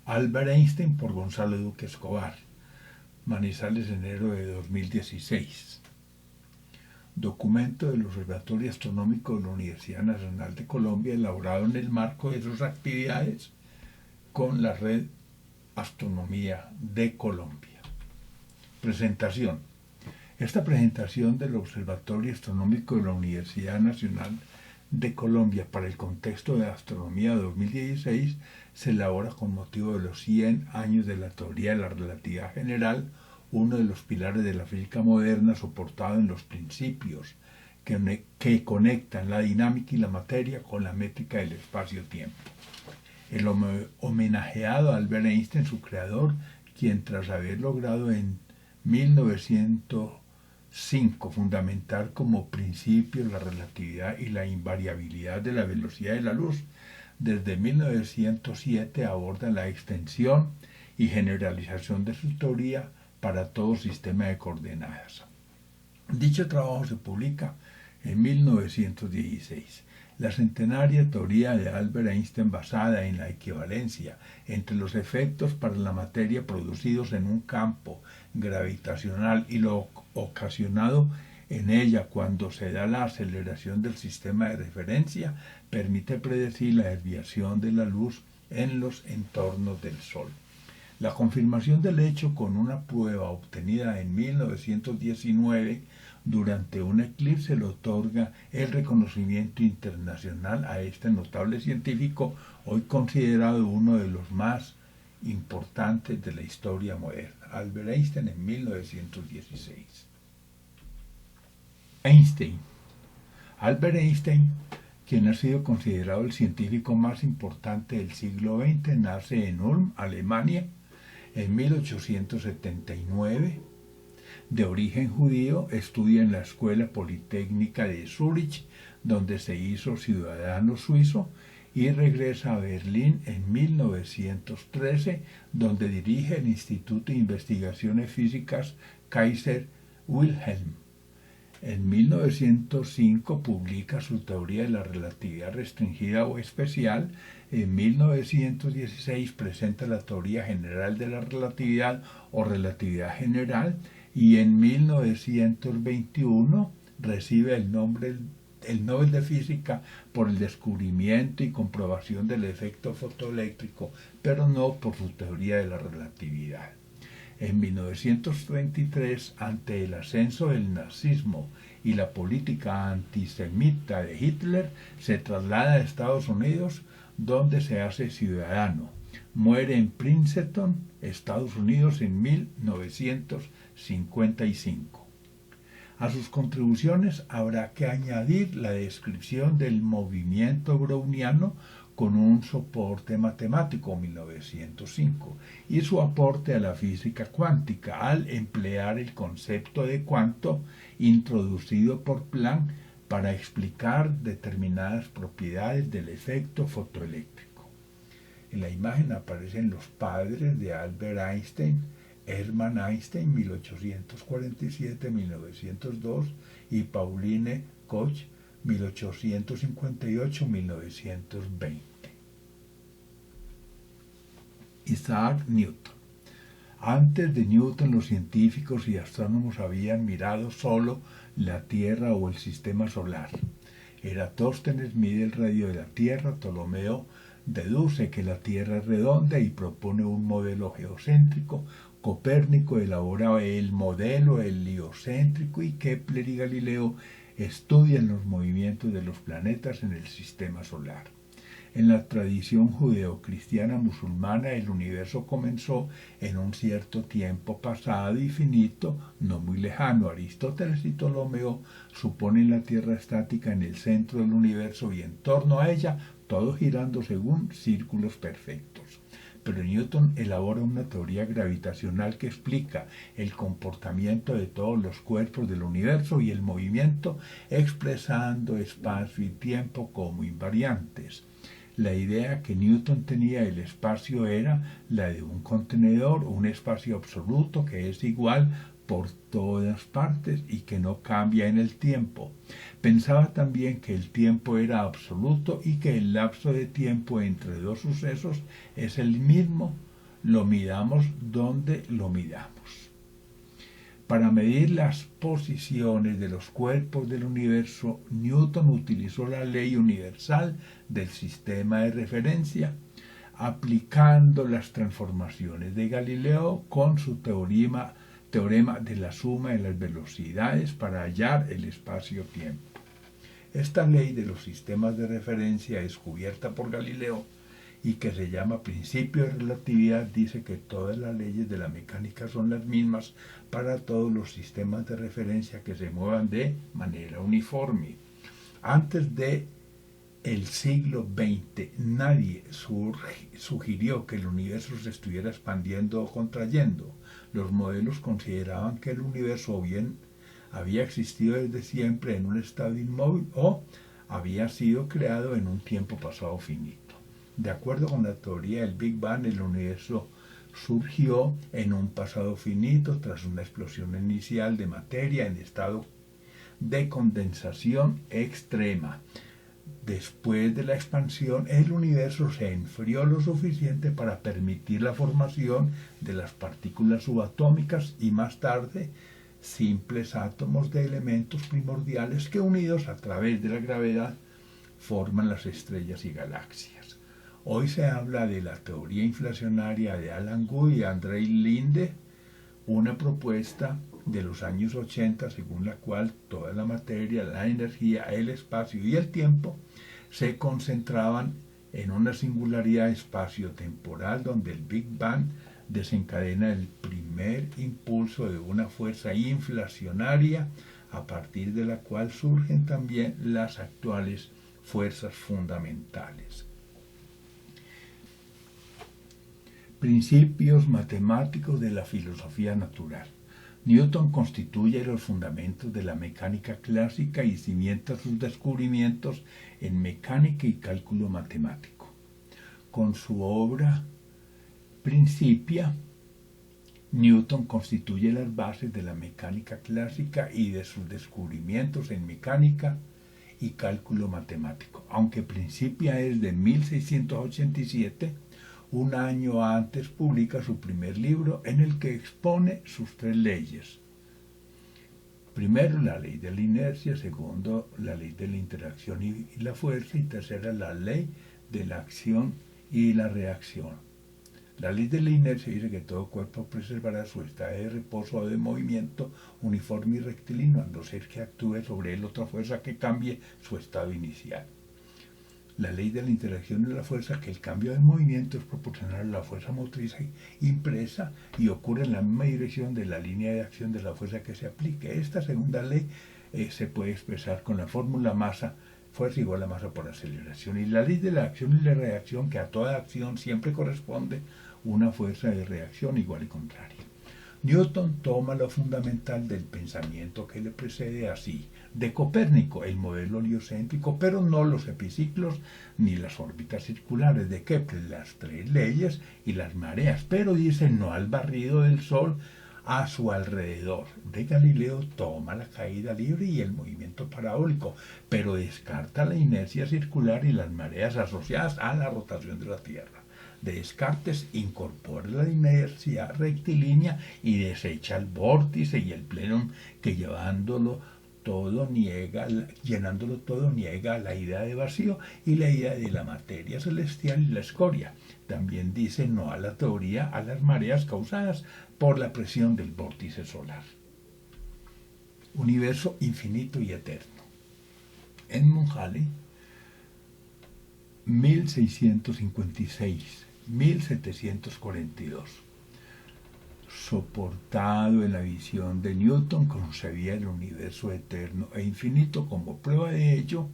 Albert Einstein por Gonzalo Duque Escobar. Manizales, enero de 2016. Documento del Observatorio Astronómico de la Universidad Nacional de Colombia, elaborado en el marco de sus actividades con la Red Astronomía de Colombia. Presentación. Esta presentación del Observatorio Astronómico de la Universidad Nacional de Colombia para el contexto de astronomía 2016 se elabora con motivo de los 100 años de la teoría de la relatividad general, uno de los pilares de la física moderna soportado en los principios que conectan la dinámica y la materia con la métrica del espacio-tiempo. El homenajeado a Albert Einstein, su creador, quien tras haber logrado en 1905 fundamentar como principio la relatividad y la invariabilidad de la velocidad de la luz, desde 1907 aborda la extensión y generalización de su teoría para todo sistema de coordenadas. Dicho trabajo se publica en 1916. La centenaria teoría de Albert Einstein, basada en la equivalencia entre los efectos para la materia producidos en un campo gravitacional y lo ocasionado en ella cuando se da la aceleración del sistema de referencia, permite predecir la desviación de la luz en los entornos del Sol. La confirmación del hecho con una prueba obtenida en 1919 durante un eclipse le otorga el reconocimiento internacional a este notable científico, hoy considerado uno de los más importantes de la historia moderna. Albert Einstein en 1916. Einstein. Albert Einstein, quien ha sido considerado el científico más importante del siglo XX, nace en Ulm, Alemania, en 1879. De origen judío, estudia en la Escuela Politécnica de Zúrich, donde se hizo ciudadano suizo, y regresa a Berlín en 1913, donde dirige el Instituto de Investigaciones Físicas Kaiser Wilhelm. En 1905 publica su teoría de la relatividad restringida o especial. En 1916 presenta la teoría general de la relatividad o relatividad general, y en 1921 recibe el Nobel de Física por el descubrimiento y comprobación del efecto fotoeléctrico, pero no por su teoría de la relatividad. En 1933, ante el ascenso del nazismo y la política antisemita de Hitler, se traslada a Estados Unidos, donde se hace ciudadano. Muere en Princeton, Estados Unidos, en 1955. A sus contribuciones habrá que añadir la descripción del movimiento browniano con un soporte matemático, 1905, y su aporte a la física cuántica al emplear el concepto de cuanto introducido por Planck para explicar determinadas propiedades del efecto fotoeléctrico. En la imagen aparecen los padres de Albert Einstein, Hermann Einstein, 1847-1902, y Pauline Koch, 1858-1920. Isaac Newton. Antes de Newton, los científicos y astrónomos habían mirado solo la Tierra o el sistema solar. Eratóstenes mide el radio de la Tierra, Ptolomeo deduce que la Tierra es redonda y propone un modelo geocéntrico, Copérnico elabora el modelo heliocéntrico y Kepler y Galileo estudian los movimientos de los planetas en el sistema solar. En la tradición judeocristiana musulmana, el universo comenzó en un cierto tiempo pasado y finito, no muy lejano. Aristóteles y Ptolomeo suponen la Tierra estática en el centro del universo y en torno a ella todo girando según círculos perfectos. Pero Newton elabora una teoría gravitacional que explica el comportamiento de todos los cuerpos del universo y el movimiento, expresando espacio y tiempo como invariantes. La idea que Newton tenía del espacio era la de un contenedor, un espacio absoluto que es igual por todas partes y que no cambia en el tiempo. Pensaba también que el tiempo era absoluto y que el lapso de tiempo entre dos sucesos es el mismo lo midamos donde lo midamos. Para medir las posiciones de los cuerpos del universo, Newton utilizó la ley universal del sistema de referencia, aplicando las transformaciones de Galileo con su teorema de la suma de las velocidades para hallar el espacio-tiempo. Esta ley de los sistemas de referencia descubierta por Galileo y que se llama principio de relatividad dice que todas las leyes de la mecánica son las mismas para todos los sistemas de referencia que se muevan de manera uniforme. Antes de el siglo XX nadie sugirió que el universo se estuviera expandiendo o contrayendo. Los modelos consideraban que el universo o bien había existido desde siempre en un estado inmóvil o había sido creado en un tiempo pasado finito. De acuerdo con la teoría del Big Bang, el universo surgió en un pasado finito tras una explosión inicial de materia en estado de condensación extrema. Después de la expansión, el universo se enfrió lo suficiente para permitir la formación de las partículas subatómicas y más tarde simples átomos de elementos primordiales que unidos a través de la gravedad forman las estrellas y galaxias. Hoy se habla de la teoría inflacionaria de Alan Guth y Andrei Linde, una propuesta de los años 80 según la cual toda la materia, la energía, el espacio y el tiempo se concentraban en una singularidad espacio-temporal donde el Big Bang desencadena el primer impulso de una fuerza inflacionaria a partir de la cual surgen también las actuales fuerzas fundamentales. Principios matemáticos de la filosofía natural. Newton constituye los fundamentos de la mecánica clásica y cimienta sus descubrimientos en mecánica y cálculo matemático. Con su obra Principia, Newton constituye las bases de la mecánica clásica y de sus descubrimientos en mecánica y cálculo matemático. Aunque Principia es de 1687, un año antes publica su primer libro en el que expone sus tres leyes. Primero, la ley de la inercia, segundo, la ley de la interacción y la fuerza, y tercera, la ley de la acción y la reacción. La ley de la inercia dice que todo cuerpo preservará su estado de reposo o de movimiento uniforme y rectilíneo, a no ser que actúe sobre él otra fuerza que cambie su estado inicial. La ley de la interacción y la fuerza, que el cambio de movimiento es proporcional a la fuerza motriz impresa y ocurre en la misma dirección de la línea de acción de la fuerza que se aplique. Esta segunda ley se puede expresar con la fórmula fuerza igual a masa por aceleración. Y la ley de la acción y la reacción, que a toda acción siempre corresponde una fuerza de reacción igual y contraria. Newton toma lo fundamental del pensamiento que le precede así, de Copérnico, el modelo heliocéntrico, pero no los epiciclos ni las órbitas circulares, de Kepler, las tres leyes y las mareas, pero dice no al barrido del Sol a su alrededor. De Galileo toma la caída libre y el movimiento parabólico, pero descarta la inercia circular y las mareas asociadas a la rotación de la Tierra. De Descartes incorpora la inercia rectilínea y desecha el vórtice y el plenum, que llenándolo todo niega la idea de vacío y la idea de la materia celestial y la escoria. También dice no a la teoría a las mareas causadas por la presión del vórtice solar. Universo infinito y eterno. Edmund Halley, 1656-1742. Soportado en la visión de Newton, concebía el universo eterno e infinito. Como prueba de ello,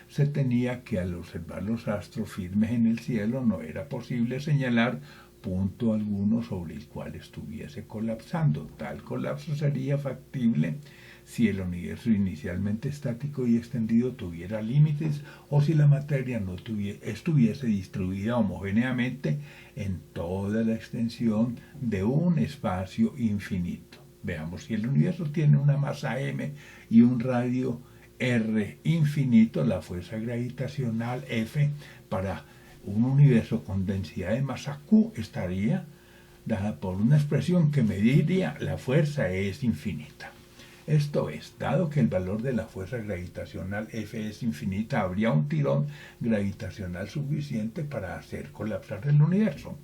se tenía que al observar los astros firmes en el cielo no era posible señalar punto alguno sobre el cual estuviese colapsando. Tal colapso sería factible si el universo inicialmente estático y extendido tuviera límites o si la materia no estuviese distribuida homogéneamente en toda la extensión de un espacio infinito. Veamos, si el universo tiene una masa m y un radio r infinito, la fuerza gravitacional F para un universo con densidad de masa Q estaría dada por una expresión que mediría la fuerza es infinita. Esto es, dado que el valor de la fuerza gravitacional F es infinita, habría un tirón gravitacional suficiente para hacer colapsar el universo.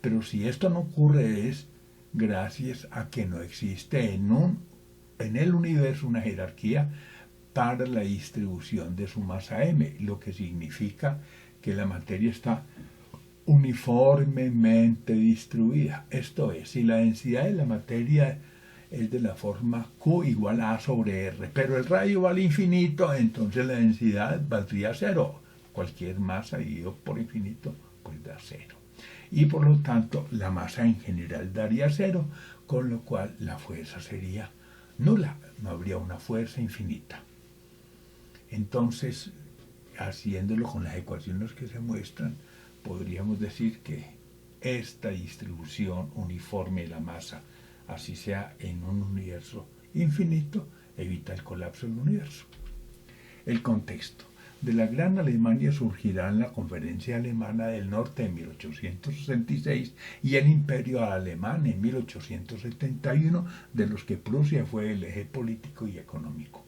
Pero si esto no ocurre es gracias a que no existe en el universo una jerarquía para la distribución de su masa m, lo que significa que la materia está uniformemente distribuida. Esto es, si la densidad de la materia es de la forma Q igual a sobre R, pero el radio va al infinito, entonces la densidad valdría cero. Cualquier masa dividido por infinito pues da cero. Y por lo tanto la masa en general daría cero, con lo cual la fuerza sería nula, no habría una fuerza infinita. Entonces, haciéndolo con las ecuaciones que se muestran, podríamos decir que esta distribución uniforme de la masa, así sea en un universo infinito, evita el colapso del universo. El contexto. De la Gran Alemania surgirán la Conferencia Alemana del Norte en 1866 y el Imperio Alemán en 1871, de los que Prusia fue el eje político y económico.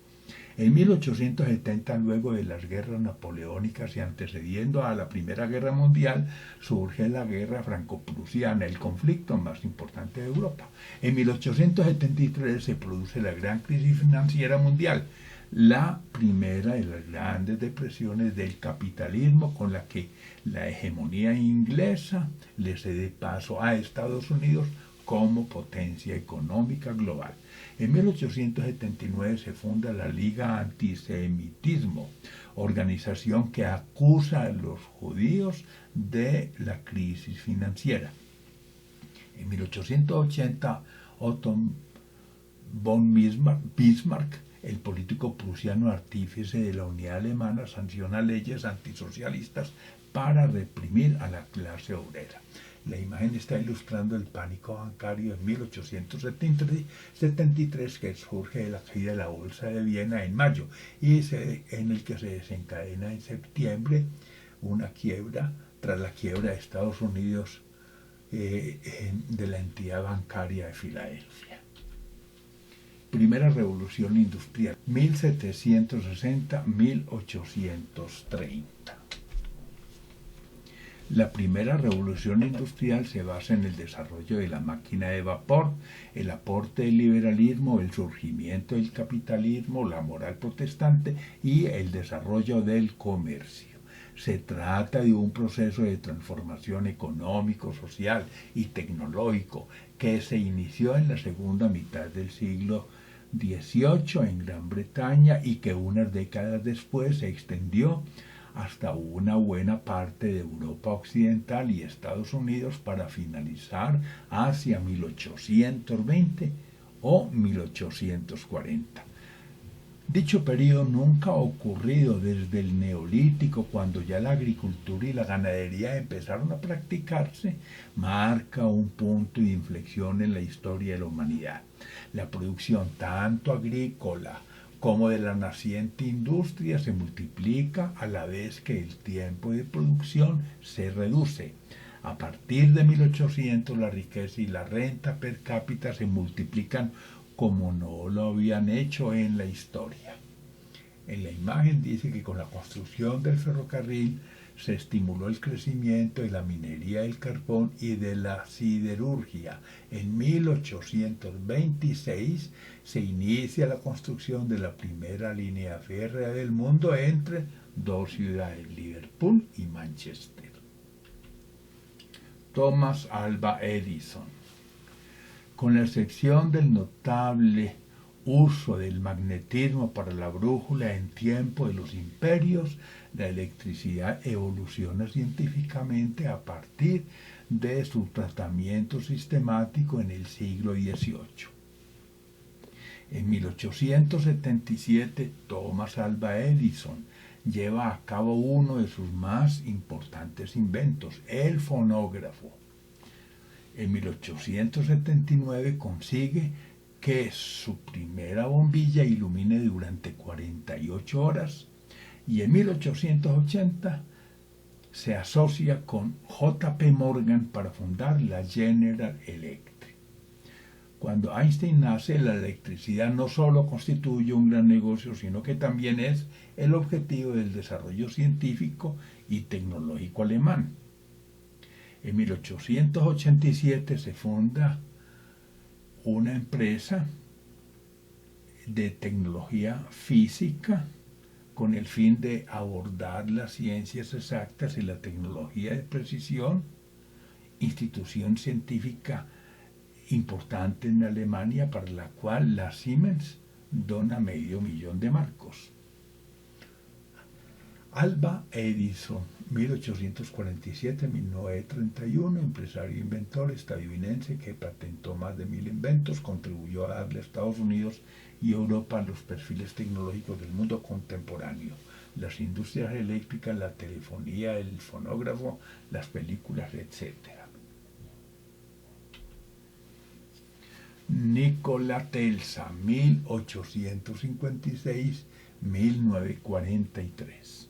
En 1870, luego de las guerras napoleónicas y antecediendo a la Primera Guerra Mundial, surge la Guerra Franco-Prusiana, el conflicto más importante de Europa. En 1873 se produce la gran crisis financiera mundial, la primera de las grandes depresiones del capitalismo, con la que la hegemonía inglesa le cede paso a Estados Unidos como potencia económica global. En 1879 se funda la Liga Antisemitismo, organización que acusa a los judíos de la crisis financiera. En 1880, Otto von Bismarck, el político prusiano artífice de la unidad alemana, sanciona leyes antisocialistas para reprimir a la clase obrera. La imagen está ilustrando el pánico bancario en 1873 que surge de la caída de la Bolsa de Viena en mayo y en el que se desencadena en septiembre una quiebra tras la quiebra de Estados Unidos de la entidad bancaria de Filadelfia. Primera revolución industrial, 1760-1830. La primera revolución industrial se basa en el desarrollo de la máquina de vapor, el aporte del liberalismo, el surgimiento del capitalismo, la moral protestante y el desarrollo del comercio. Se trata de un proceso de transformación económico, social y tecnológico que se inició en la segunda mitad del siglo XVIII en Gran Bretaña y que unas décadas después se extendió hasta una buena parte de Europa Occidental y Estados Unidos para finalizar hacia 1820 o 1840. Dicho periodo nunca ha ocurrido desde el Neolítico, cuando ya la agricultura y la ganadería empezaron a practicarse, marca un punto de inflexión en la historia de la humanidad. La producción tanto agrícola como de la naciente industria se multiplica a la vez que el tiempo de producción se reduce. A partir de 1800 la riqueza y la renta per cápita se multiplican como no lo habían hecho en la historia. En la imagen dice que con la construcción del ferrocarril se estimuló el crecimiento de la minería del carbón y de la siderurgia. En 1826 se inicia la construcción de la primera línea férrea del mundo entre dos ciudades, Liverpool y Manchester. Thomas Alva Edison. Con la excepción del notable uso del magnetismo para la brújula en tiempo de los imperios, la electricidad evoluciona científicamente a partir de su tratamiento sistemático en el siglo XVIII. En 1877, Thomas Alva Edison lleva a cabo uno de sus más importantes inventos, el fonógrafo. En 1879 consigue que su primera bombilla ilumine durante 48 horas y en 1880 se asocia con J.P. Morgan para fundar la General Electric. Cuando Einstein nace, la electricidad no solo constituye un gran negocio, sino que también es el objetivo del desarrollo científico y tecnológico alemán. En 1887 se funda una empresa de tecnología física con el fin de abordar las ciencias exactas y la tecnología de precisión, institución científica importante en Alemania para la cual la Siemens dona $500,000. Alva Edison, 1847-1931, empresario e inventor estadounidense que patentó más de 1000 inventos, contribuyó a darle a Estados Unidos y Europa los perfiles tecnológicos del mundo contemporáneo, las industrias eléctricas, la telefonía, el fonógrafo, las películas, etc. Nikola Tesla, 1856-1943.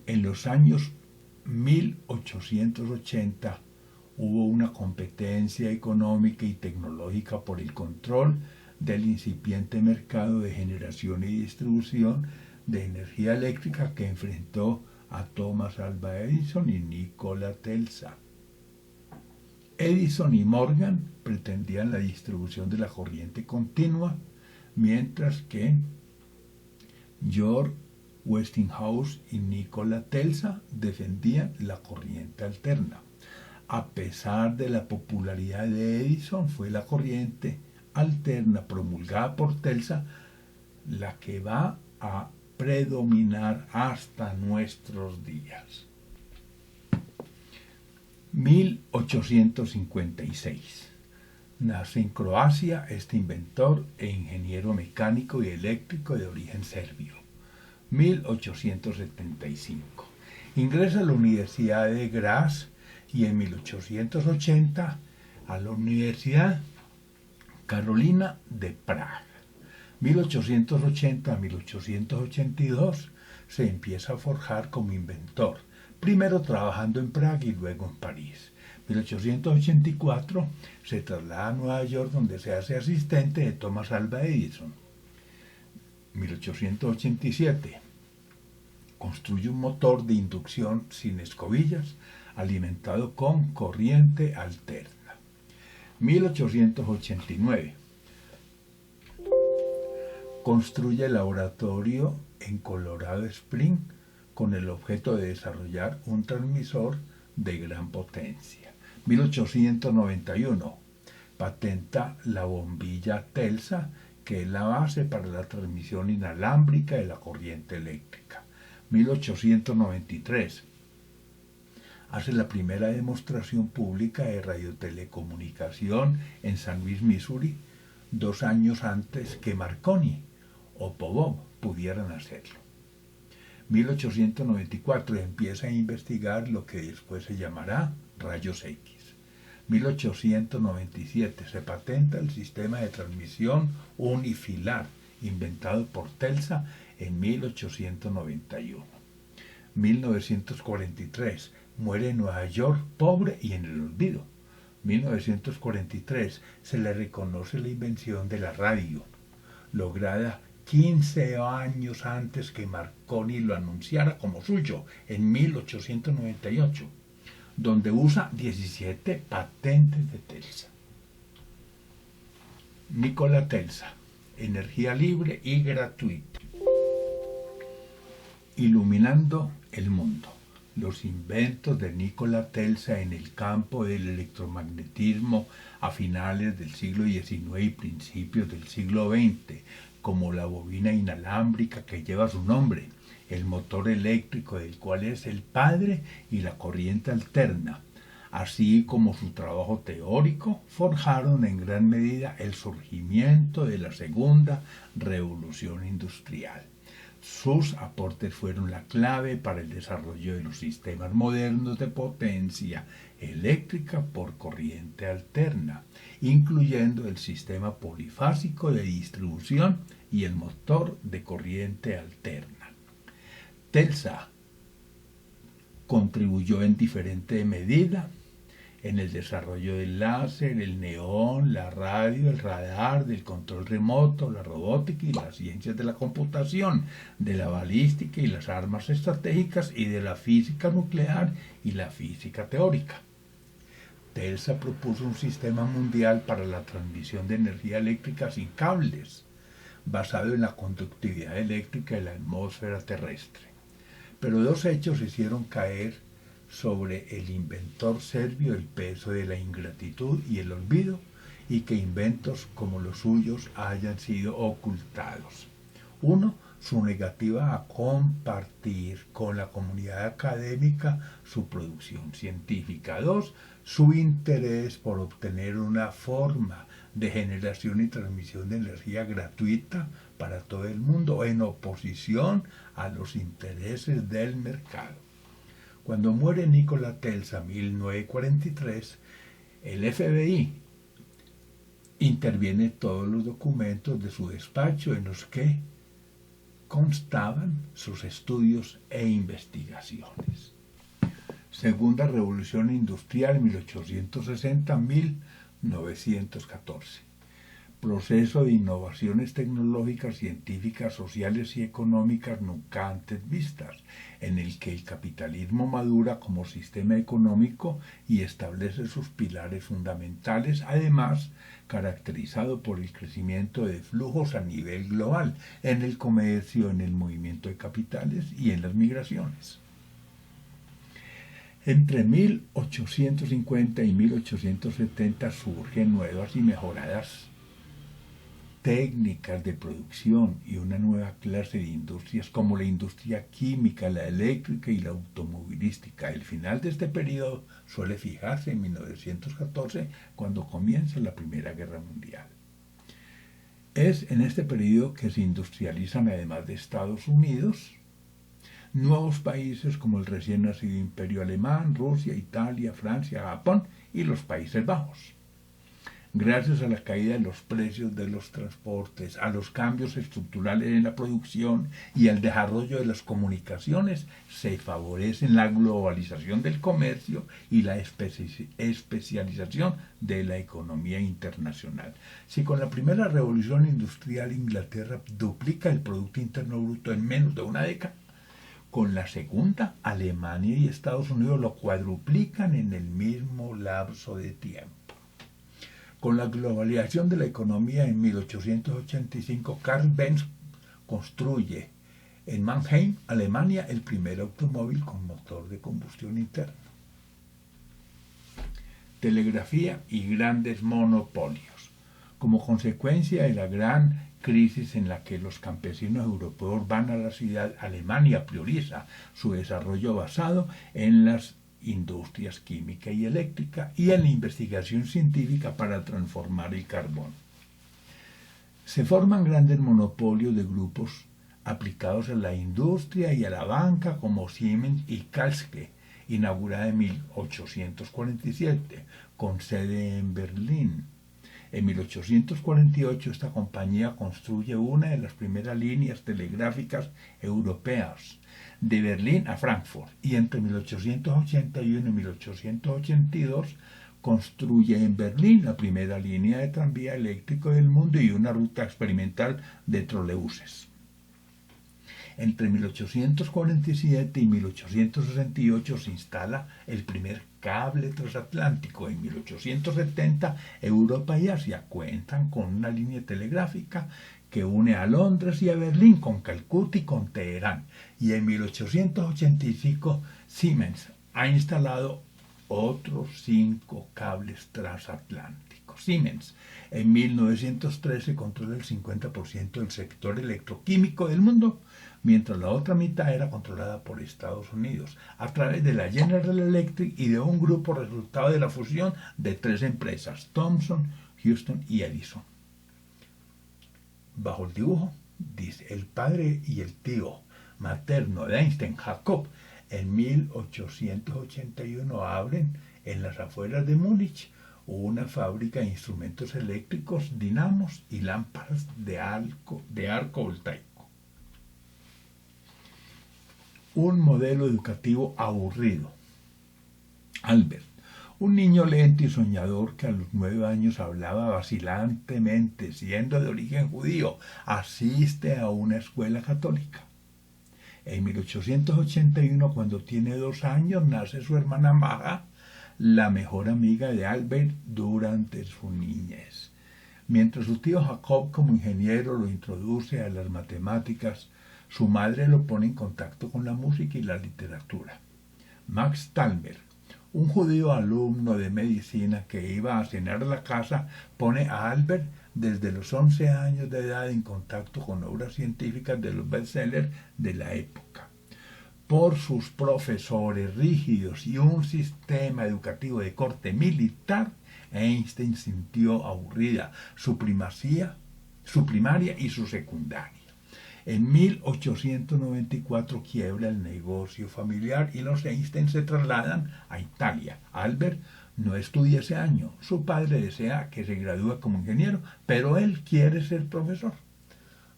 En los años 1880 hubo una competencia económica y tecnológica por el control del incipiente mercado de generación y distribución de energía eléctrica que enfrentó a Thomas Alva Edison y Nikola Tesla. Edison y Morgan pretendían la distribución de la corriente continua, mientras que George Westinghouse y Nikola Tesla defendían la corriente alterna. A pesar de la popularidad de Edison, fue la corriente alterna promulgada por Tesla la que va a predominar hasta nuestros días. 1856. Nace en Croacia este inventor e ingeniero mecánico y eléctrico de origen serbio. 1875. Ingresa a la Universidad de Graz y en 1880 a la Universidad Carolina de Praga. 1880 a 1882 se empieza a forjar como inventor, primero trabajando en Praga y luego en París. 1884 se traslada a Nueva York, donde se hace asistente de Thomas Alva Edison. 1887 construye un motor de inducción sin escobillas alimentado con corriente alterna. 1889 construye el laboratorio en Colorado Springs con el objeto de desarrollar un transmisor de gran potencia. 1891 patenta la bombilla Tesla, que es la base para la transmisión inalámbrica de la corriente eléctrica. 1893 hace la primera demostración pública de radiotelecomunicación en San Luis, Missouri, 2 años antes que Marconi o Popov pudieran hacerlo. 1894 empieza a investigar lo que después se llamará rayos X. 1897 se patenta el sistema de transmisión unifilar inventado por Tesla en 1891. 1943 muere en Nueva York pobre y en el olvido. 1943 se le reconoce la invención de la radio, lograda 15 años antes que Marconi lo anunciara como suyo, en 1898, donde usa 17 patentes de Tesla. Nikola Tesla, energía libre y gratuita. Iluminando el mundo. Los inventos de Nikola Tesla en el campo del electromagnetismo a finales del siglo XIX y principios del siglo XX, como la bobina inalámbrica que lleva su nombre, el motor eléctrico del cual es el padre y la corriente alterna, así como su trabajo teórico, forjaron en gran medida el surgimiento de la segunda revolución industrial. Sus aportes fueron la clave para el desarrollo de los sistemas modernos de potencia eléctrica por corriente alterna, incluyendo el sistema polifásico de distribución y el motor de corriente alterna. Tesla contribuyó en diferente medida en el desarrollo del láser, el neón, la radio, el radar, del control remoto, la robótica y las ciencias de la computación, de la balística y las armas estratégicas y de la física nuclear y la física teórica. TELSA propuso un sistema mundial para la transmisión de energía eléctrica sin cables, basado en la conductividad eléctrica de la atmósfera terrestre. Pero dos hechos hicieron caer sobre el inventor serbio el peso de la ingratitud y el olvido, y que inventos como los suyos hayan sido ocultados. Uno, su negativa a compartir con la comunidad académica su producción científica. Dos, su interés por obtener una forma de generación y transmisión de energía gratuita para todo el mundo, en oposición a los intereses del mercado. Cuando muere Nikola Tesla en 1943, el FBI interviene todos los documentos de su despacho en los que constaban sus estudios e investigaciones. Segunda Revolución Industrial 1860-1914. Proceso de innovaciones tecnológicas, científicas, sociales y económicas nunca antes vistas, en el que el capitalismo madura como sistema económico y establece sus pilares fundamentales, además caracterizado por el crecimiento de flujos a nivel global, en el comercio, en el movimiento de capitales y en las migraciones. Entre 1850 y 1870 surgen nuevas y mejoradas técnicas de producción y una nueva clase de industrias como la industria química, la eléctrica y la automovilística. El final de este periodo suele fijarse en 1914, cuando comienza la Primera Guerra Mundial. Es en este periodo que se industrializan, además de Estados Unidos, nuevos países como el recién nacido Imperio Alemán, Rusia, Italia, Francia, Japón y los Países Bajos. Gracias a la caída de los precios de los transportes, a los cambios estructurales en la producción y al desarrollo de las comunicaciones, se favorecen la globalización del comercio y la especialización de la economía internacional. Si con la primera revolución industrial Inglaterra duplica el Producto Interno Bruto en menos de una década, con la segunda, Alemania y Estados Unidos lo cuadruplican en el mismo lapso de tiempo. Con la globalización de la economía en 1885, Carl Benz construye en Mannheim, Alemania, el primer automóvil con motor de combustión interna. Telegrafía y grandes monopolios. Como consecuencia de la gran crisis en la que los campesinos europeos van a la ciudad, Alemania prioriza su desarrollo basado en las industrias química y eléctrica y en la investigación científica para transformar el carbón. Se forman grandes monopolios de grupos aplicados a la industria y a la banca como Siemens y Karlsruhe, inaugurada en 1847, con sede en Berlín. En 1848 esta compañía construye una de las primeras líneas telegráficas europeas, de Berlín a Frankfurt, y entre 1881 y 1882 construye en Berlín la primera línea de tranvía eléctrico del mundo y una ruta experimental de trolebuses. Entre 1847 y 1868 se instala el primer cable transatlántico. En 1870 Europa y Asia cuentan con una línea telegráfica que une a Londres y a Berlín, con Calcuta y con Teherán. Y en 1885 Siemens ha instalado otros 5 cables transatlánticos. Siemens en 1913 controla el 50% del sector electroquímico del mundo, mientras la otra mitad era controlada por Estados Unidos, a través de la General Electric y de un grupo resultado de la fusión de 3 empresas, Thomson, Houston y Edison. Bajo el dibujo dice: el padre y el tío materno de Einstein, Jacob, en 1881 abren en las afueras de Múnich una fábrica de instrumentos eléctricos, dinamos y lámparas de arco voltaico. un modelo educativo aburrido. Albert, un niño lento y soñador que a los 9 años hablaba vacilantemente, siendo de origen judío, asiste a una escuela católica. En 1881, cuando tiene 2 años, nace su hermana Maja, la mejor amiga de Albert durante su niñez. Mientras su tío Jacob, como ingeniero, lo introduce a las matemáticas, su madre lo pone en contacto con la música y la literatura. Max Talmer, un judío alumno de medicina que iba a cenar a la casa, pone a Albert desde los 11 años de edad en contacto con obras científicas de los bestsellers de la época. Por sus profesores rígidos y un sistema educativo de corte militar, Einstein sintió aburrida su primaria y su secundaria. En 1894 quiebra el negocio familiar y los Einstein se trasladan a Italia. Albert no estudia ese año. Su padre desea que se gradúe como ingeniero, pero él quiere ser profesor.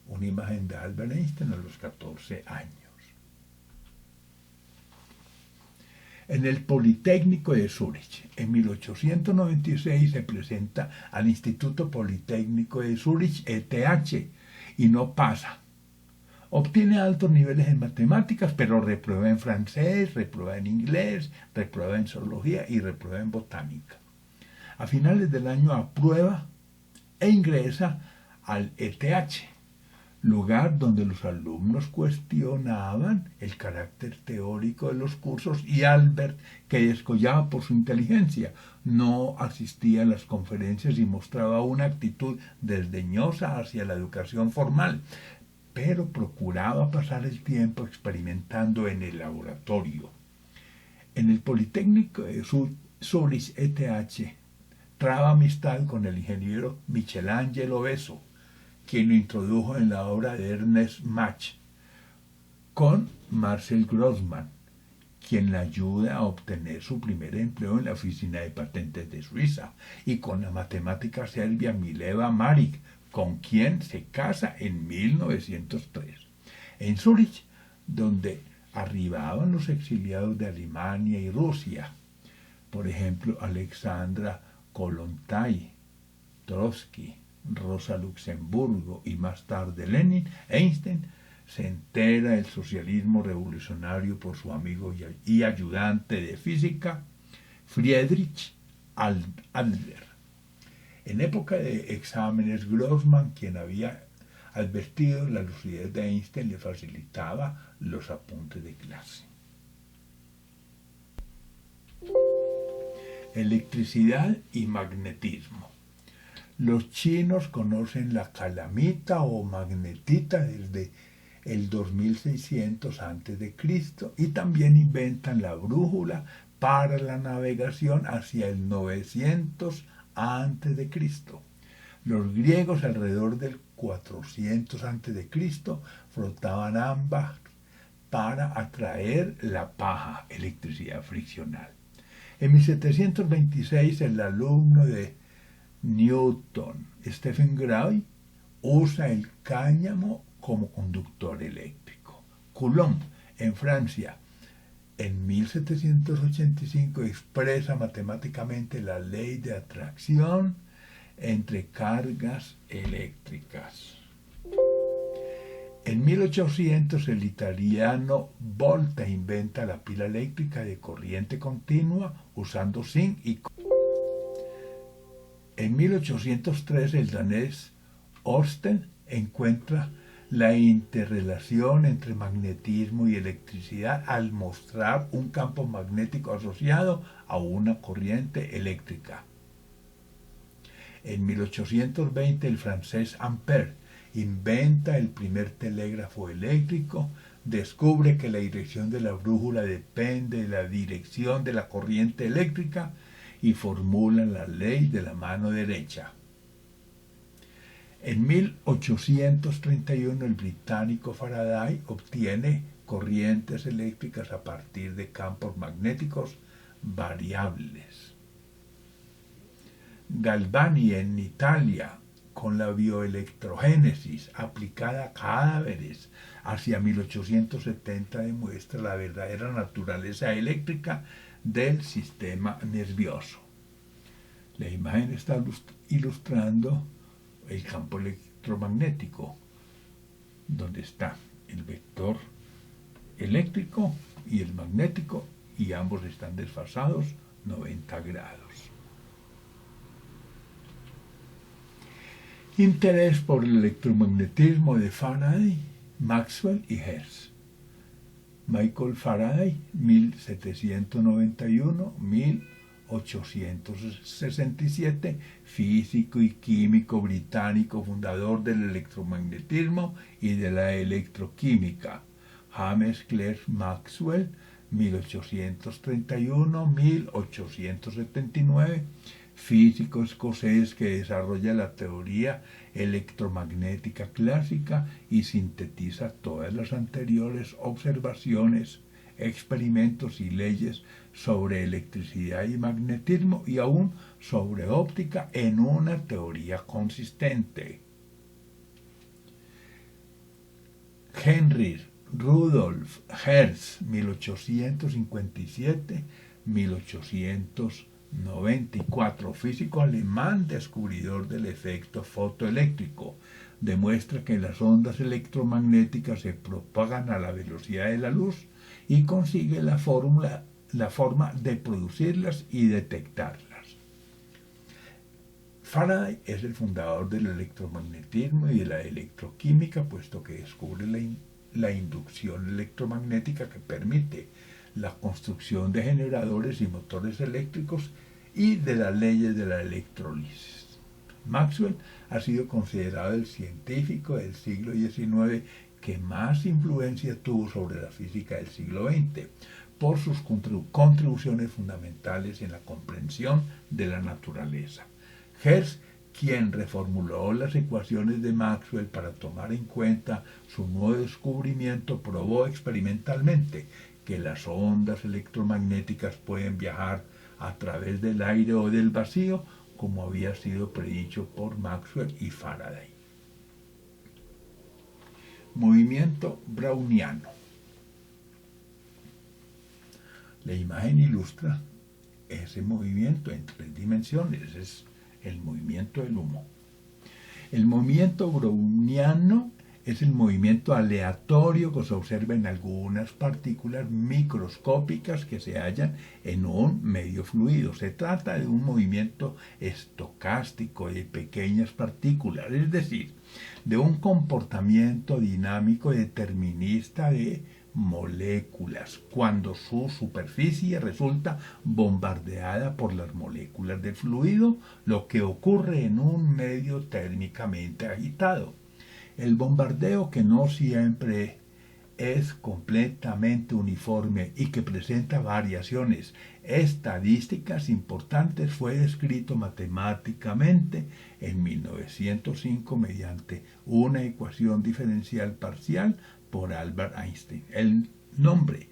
Una imagen de Albert Einstein a los 14 años. En el Politécnico de Zúrich, en 1896 se presenta al Instituto Politécnico de Zúrich, ETH, y no pasa. Obtiene altos niveles en matemáticas, pero reprueba en francés, reprueba en inglés, reprueba en zoología y reprueba en botánica. A finales del año aprueba e ingresa al ETH, lugar donde los alumnos cuestionaban el carácter teórico de los cursos y Albert, que descollaba por su inteligencia, no asistía a las conferencias y mostraba una actitud desdeñosa hacia la educación formal, pero procuraba pasar el tiempo experimentando en el laboratorio. En el Politécnico de Zúrich ETH traba amistad con el ingeniero Michelangelo Besso, quien lo introdujo en la obra de Ernest Mach, con Marcel Grossmann, quien la ayuda a obtener su primer empleo en la Oficina de Patentes de Suiza, y con la matemática serbia Mileva Marić, con quien se casa en 1903. En Zúrich, donde arribaban los exiliados de Alemania y Rusia, por ejemplo, Alexandra Kollontai, Trotsky, Rosa Luxemburgo y más tarde Lenin, Einstein se entera del socialismo revolucionario por su amigo y ayudante de física, Friedrich Adler. En época de exámenes, Grossmann, quien había advertido la lucidez de Einstein, le facilitaba los apuntes de clase. Electricidad y magnetismo. Los chinos conocen la calamita o magnetita desde el 2600 a.C. y también inventan la brújula para la navegación hacia el 900 a.C. Los griegos alrededor del 400 a.C. frotaban ámbar para atraer la paja, electricidad friccional. En 1726 el alumno de Newton, Stephen Gray, usa el cáñamo como conductor eléctrico. Coulomb, en Francia, en 1785 expresa matemáticamente la ley de atracción entre cargas eléctricas. En 1800 el italiano Volta inventa la pila eléctrica de corriente continua usando zinc y cobre. En 1803 el danés Ørsted encuentra la interrelación entre magnetismo y electricidad al mostrar un campo magnético asociado a una corriente eléctrica. En 1820 el francés Ampère inventa el primer telégrafo eléctrico, descubre que la dirección de la brújula depende de la dirección de la corriente eléctrica y formula la ley de la mano derecha. En 1831 el británico Faraday obtiene corrientes eléctricas a partir de campos magnéticos variables. Galvani en Italia con la bioelectrogénesis aplicada a cadáveres hacia 1870 demuestra la verdadera naturaleza eléctrica del sistema nervioso. La imagen está ilustrando el campo electromagnético, donde está el vector eléctrico y el magnético, y ambos están desfasados 90 grados. Interés por el electromagnetismo de Faraday, Maxwell y Hertz. Michael Faraday, 1791-1867, físico y químico británico, fundador del electromagnetismo y de la electroquímica. James Clerk Maxwell, 1831-1879, físico escocés que desarrolla la teoría electromagnética clásica y sintetiza todas las anteriores observaciones, experimentos y leyes sobre electricidad y magnetismo y aún sobre óptica en una teoría consistente. Henry Rudolf Hertz, 1857-1894, físico alemán descubridor del efecto fotoeléctrico, demuestra que las ondas electromagnéticas se propagan a la velocidad de la luz y consigue la forma de producirlas y detectarlas. Faraday es el fundador del electromagnetismo y de la electroquímica, puesto que descubre la inducción electromagnética que permite la construcción de generadores y motores eléctricos y de las leyes de la electrólisis. Maxwell ha sido considerado el científico del siglo XIX que más influencia tuvo sobre la física del siglo XX por sus contribuciones fundamentales en la comprensión de la naturaleza. Hertz, quien reformuló las ecuaciones de Maxwell para tomar en cuenta su nuevo descubrimiento, probó experimentalmente que las ondas electromagnéticas pueden viajar a través del aire o del vacío, como había sido predicho por Maxwell y Faraday. Movimiento browniano. La imagen ilustra ese movimiento en 3 dimensiones, es el movimiento del humo. El movimiento browniano es el movimiento aleatorio que se observa en algunas partículas microscópicas que se hallan en un medio fluido. Se trata de un movimiento estocástico de pequeñas partículas, es decir, de un comportamiento dinámico determinista de moléculas, cuando su superficie resulta bombardeada por las moléculas del fluido, lo que ocurre en un medio térmicamente agitado. El bombardeo, que no siempre es completamente uniforme y que presenta variaciones estadísticas importantes, fue descrito matemáticamente en 1905 mediante una ecuación diferencial parcial por Albert Einstein. El nombre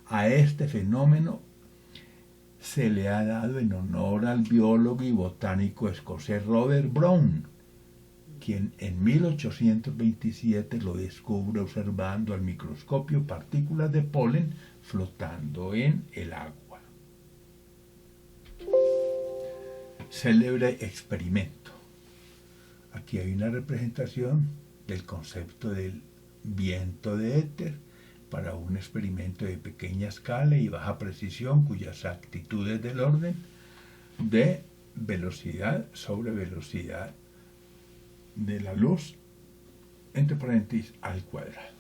a este fenómeno se le ha dado en honor al biólogo y botánico escocés Robert Brown, quien en 1827 lo descubre observando al microscopio partículas de polen flotando en el agua. Célebre experimento. Aquí hay una representación del concepto del viento de éter para un experimento de pequeña escala y baja precisión cuya exactitud es del orden de velocidad sobre velocidad de la luz, entre paréntesis, al cuadrado.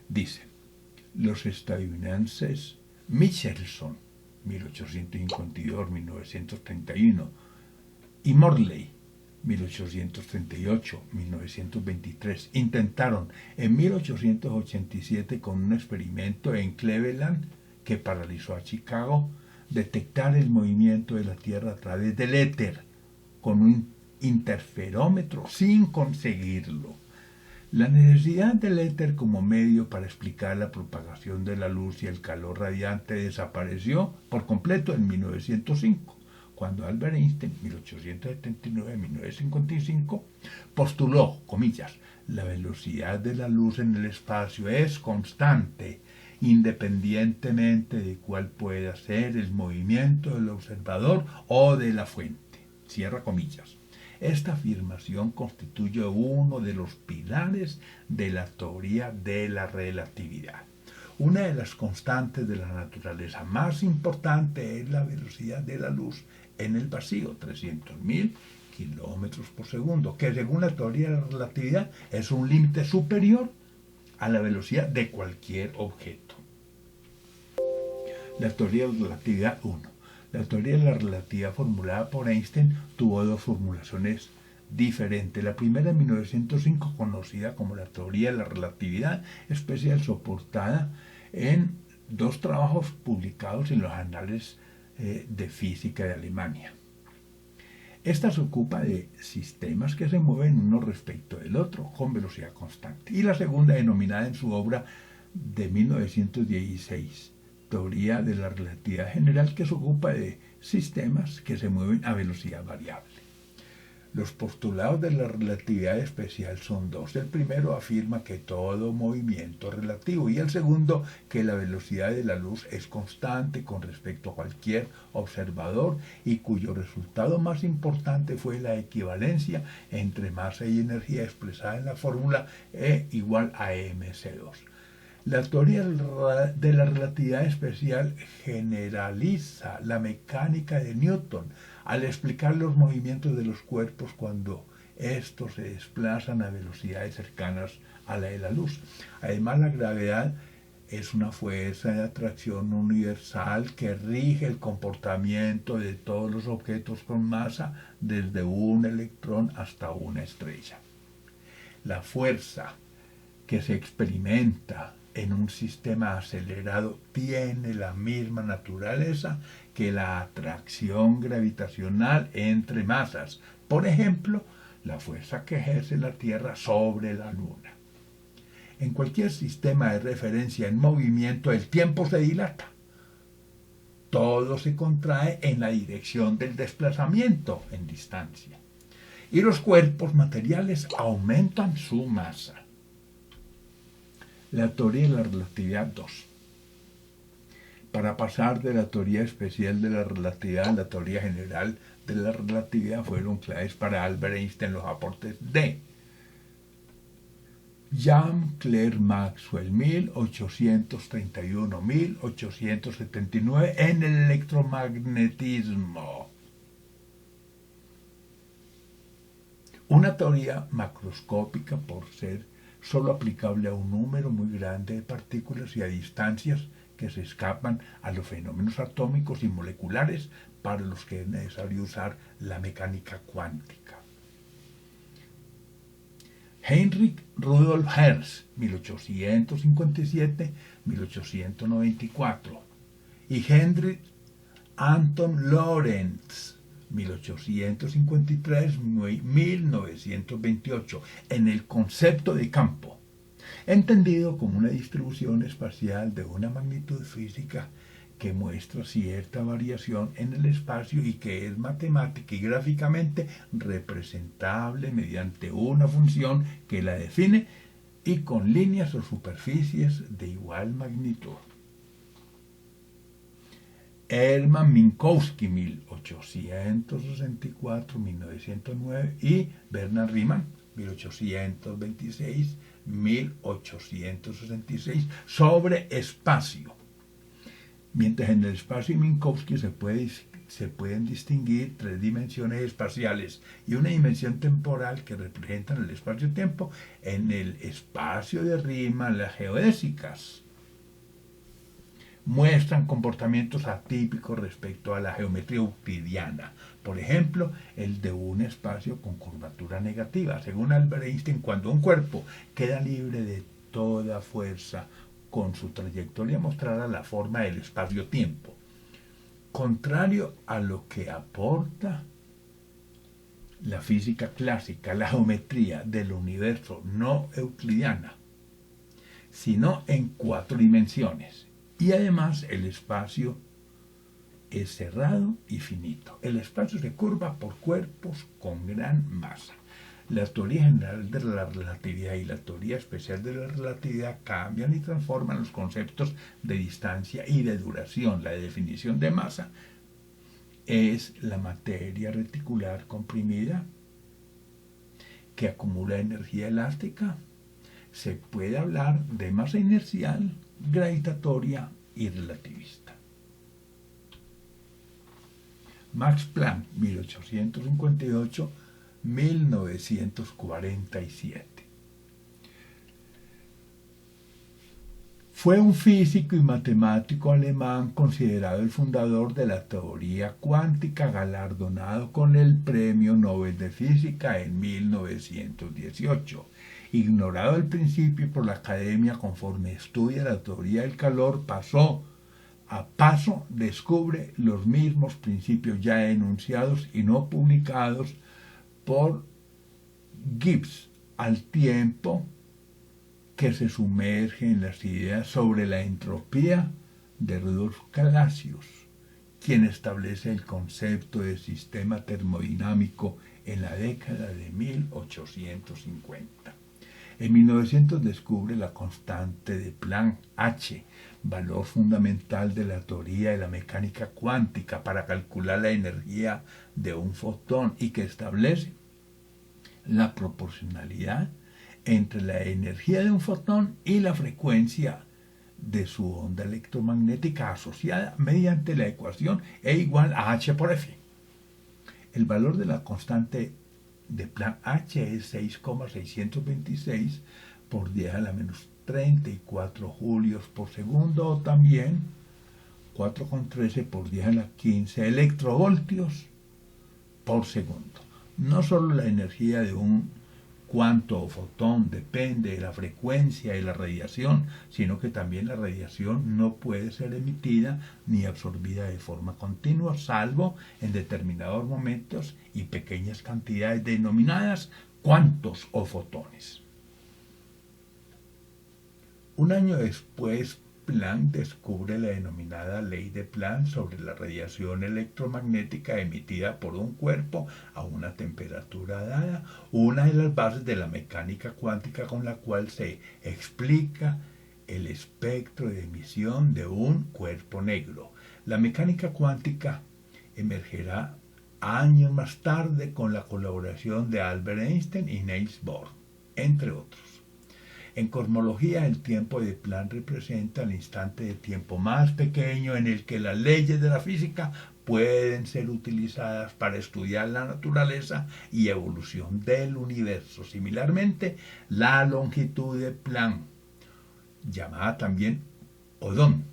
Dice, los estadounidenses Michelson, 1852-1931, y Morley, 1838-1923, intentaron en 1887 con un experimento en Cleveland que paralizó a Chicago, detectar el movimiento de la Tierra a través del éter con un interferómetro sin conseguirlo. La necesidad del éter como medio para explicar la propagación de la luz y el calor radiante desapareció por completo en 1905, cuando Albert Einstein, 1879-1955, postuló, comillas, la velocidad de la luz en el espacio es constante, independientemente de cuál pueda ser el movimiento del observador o de la fuente. Cierra comillas. Esta afirmación constituye uno de los pilares de la teoría de la relatividad. Una de las constantes de la naturaleza más importante es la velocidad de la luz en el vacío, 300.000 kilómetros por segundo, que según la teoría de la relatividad es un límite superior a la velocidad de cualquier objeto. La teoría de la relatividad 1. La teoría de la relatividad formulada por Einstein tuvo dos formulaciones diferentes. La primera en 1905, conocida como la teoría de la relatividad especial, soportada en dos trabajos publicados en los anales de física de Alemania. Esta se ocupa de sistemas que se mueven uno respecto del otro con velocidad constante. Y la segunda, denominada en su obra de 1916, teoría de la relatividad general, que se ocupa de sistemas que se mueven a velocidad variable. Los postulados de la relatividad especial son dos. El primero afirma que todo movimiento es relativo y el segundo que la velocidad de la luz es constante con respecto a cualquier observador y cuyo resultado más importante fue la equivalencia entre masa y energía expresada en la fórmula E igual a mc2. La teoría de la relatividad especial generaliza la mecánica de Newton al explicar los movimientos de los cuerpos cuando estos se desplazan a velocidades cercanas a la de la luz. Además, la gravedad es una fuerza de atracción universal que rige el comportamiento de todos los objetos con masa, desde un electrón hasta una estrella. La fuerza que se experimenta en un sistema acelerado tiene la misma naturaleza que la atracción gravitacional entre masas. Por ejemplo, la fuerza que ejerce la Tierra sobre la Luna. En cualquier sistema de referencia en movimiento, el tiempo se dilata. Todo se contrae en la dirección del desplazamiento en distancia. Y los cuerpos materiales aumentan su masa. La teoría de la relatividad 2. Para pasar de la teoría especial de la relatividad a la teoría general de la relatividad fueron claves para Albert Einstein los aportes de Jean Clerc Maxwell, 1831-1879, en el electromagnetismo. Una teoría macroscópica por ser solo aplicable a un número muy grande de partículas y a distancias que se escapan a los fenómenos atómicos y moleculares para los que es necesario usar la mecánica cuántica. Heinrich Rudolf Hertz, 1857-1894, y Henry Anton Lorentz, 1853-1928, en el concepto de campo, entendido como una distribución espacial de una magnitud física que muestra cierta variación en el espacio y que es matemática y gráficamente representable mediante una función que la define y con líneas o superficies de igual magnitud. Hermann Minkowski, 1864-1909, y Bernard Riemann, 1826-1866, sobre espacio. Mientras en el espacio de Minkowski se pueden distinguir tres dimensiones espaciales y una dimensión temporal que representan el espacio-tiempo, en el espacio de Riemann las geodésicas muestran comportamientos atípicos respecto a la geometría euclidiana. Por ejemplo, el de un espacio con curvatura negativa. Según Albert Einstein, cuando un cuerpo queda libre de toda fuerza con su trayectoria mostrará la forma del espacio-tiempo. Contrario a lo que aporta la física clásica, la geometría del universo no euclidiana, sino en 4 dimensiones. Y además el espacio es cerrado y finito. El espacio se curva por cuerpos con gran masa. La teoría general de la relatividad y la teoría especial de la relatividad cambian y transforman los conceptos de distancia y de duración. La definición de masa es la materia reticular comprimida que acumula energía elástica. Se puede hablar de masa inercial, gravitatoria y relativista. Max Planck, 1858-1947. Fue un físico y matemático alemán considerado el fundador de la teoría cuántica, galardonado con el Premio Nobel de Física en 1918. Ignorado al principio por la academia, conforme estudia la teoría del calor, paso a paso descubre los mismos principios ya enunciados y no publicados por Gibbs, al tiempo que se sumerge en las ideas sobre la entropía de Rudolf Clausius, quien establece el concepto de sistema termodinámico en la década de 1850. En 1900 descubre la constante de Planck H, valor fundamental de la teoría de la mecánica cuántica para calcular la energía de un fotón y que establece la proporcionalidad entre la energía de un fotón y la frecuencia de su onda electromagnética asociada mediante la ecuación E igual a H por F. El valor de la constante de Planck H es 6,626 por 10 a la menos 34 julios por segundo, o también 4,13 por 10 a la 15 electrovoltios por segundo. No solo la energía de un cuanto o fotón depende de la frecuencia de la radiación, sino que también la radiación no puede ser emitida ni absorbida de forma continua, salvo en determinados momentos y pequeñas cantidades denominadas cuantos o fotones. Un año después, Planck descubre la denominada ley de Planck sobre la radiación electromagnética emitida por un cuerpo a una temperatura dada, una de las bases de la mecánica cuántica con la cual se explica el espectro de emisión de un cuerpo negro. La mecánica cuántica emergerá años más tarde con la colaboración de Albert Einstein y Niels Bohr, entre otros. En cosmología, el tiempo de Planck representa el instante de tiempo más pequeño en el que las leyes de la física pueden ser utilizadas para estudiar la naturaleza y evolución del universo. Similarmente, la longitud de Planck, llamada también odón,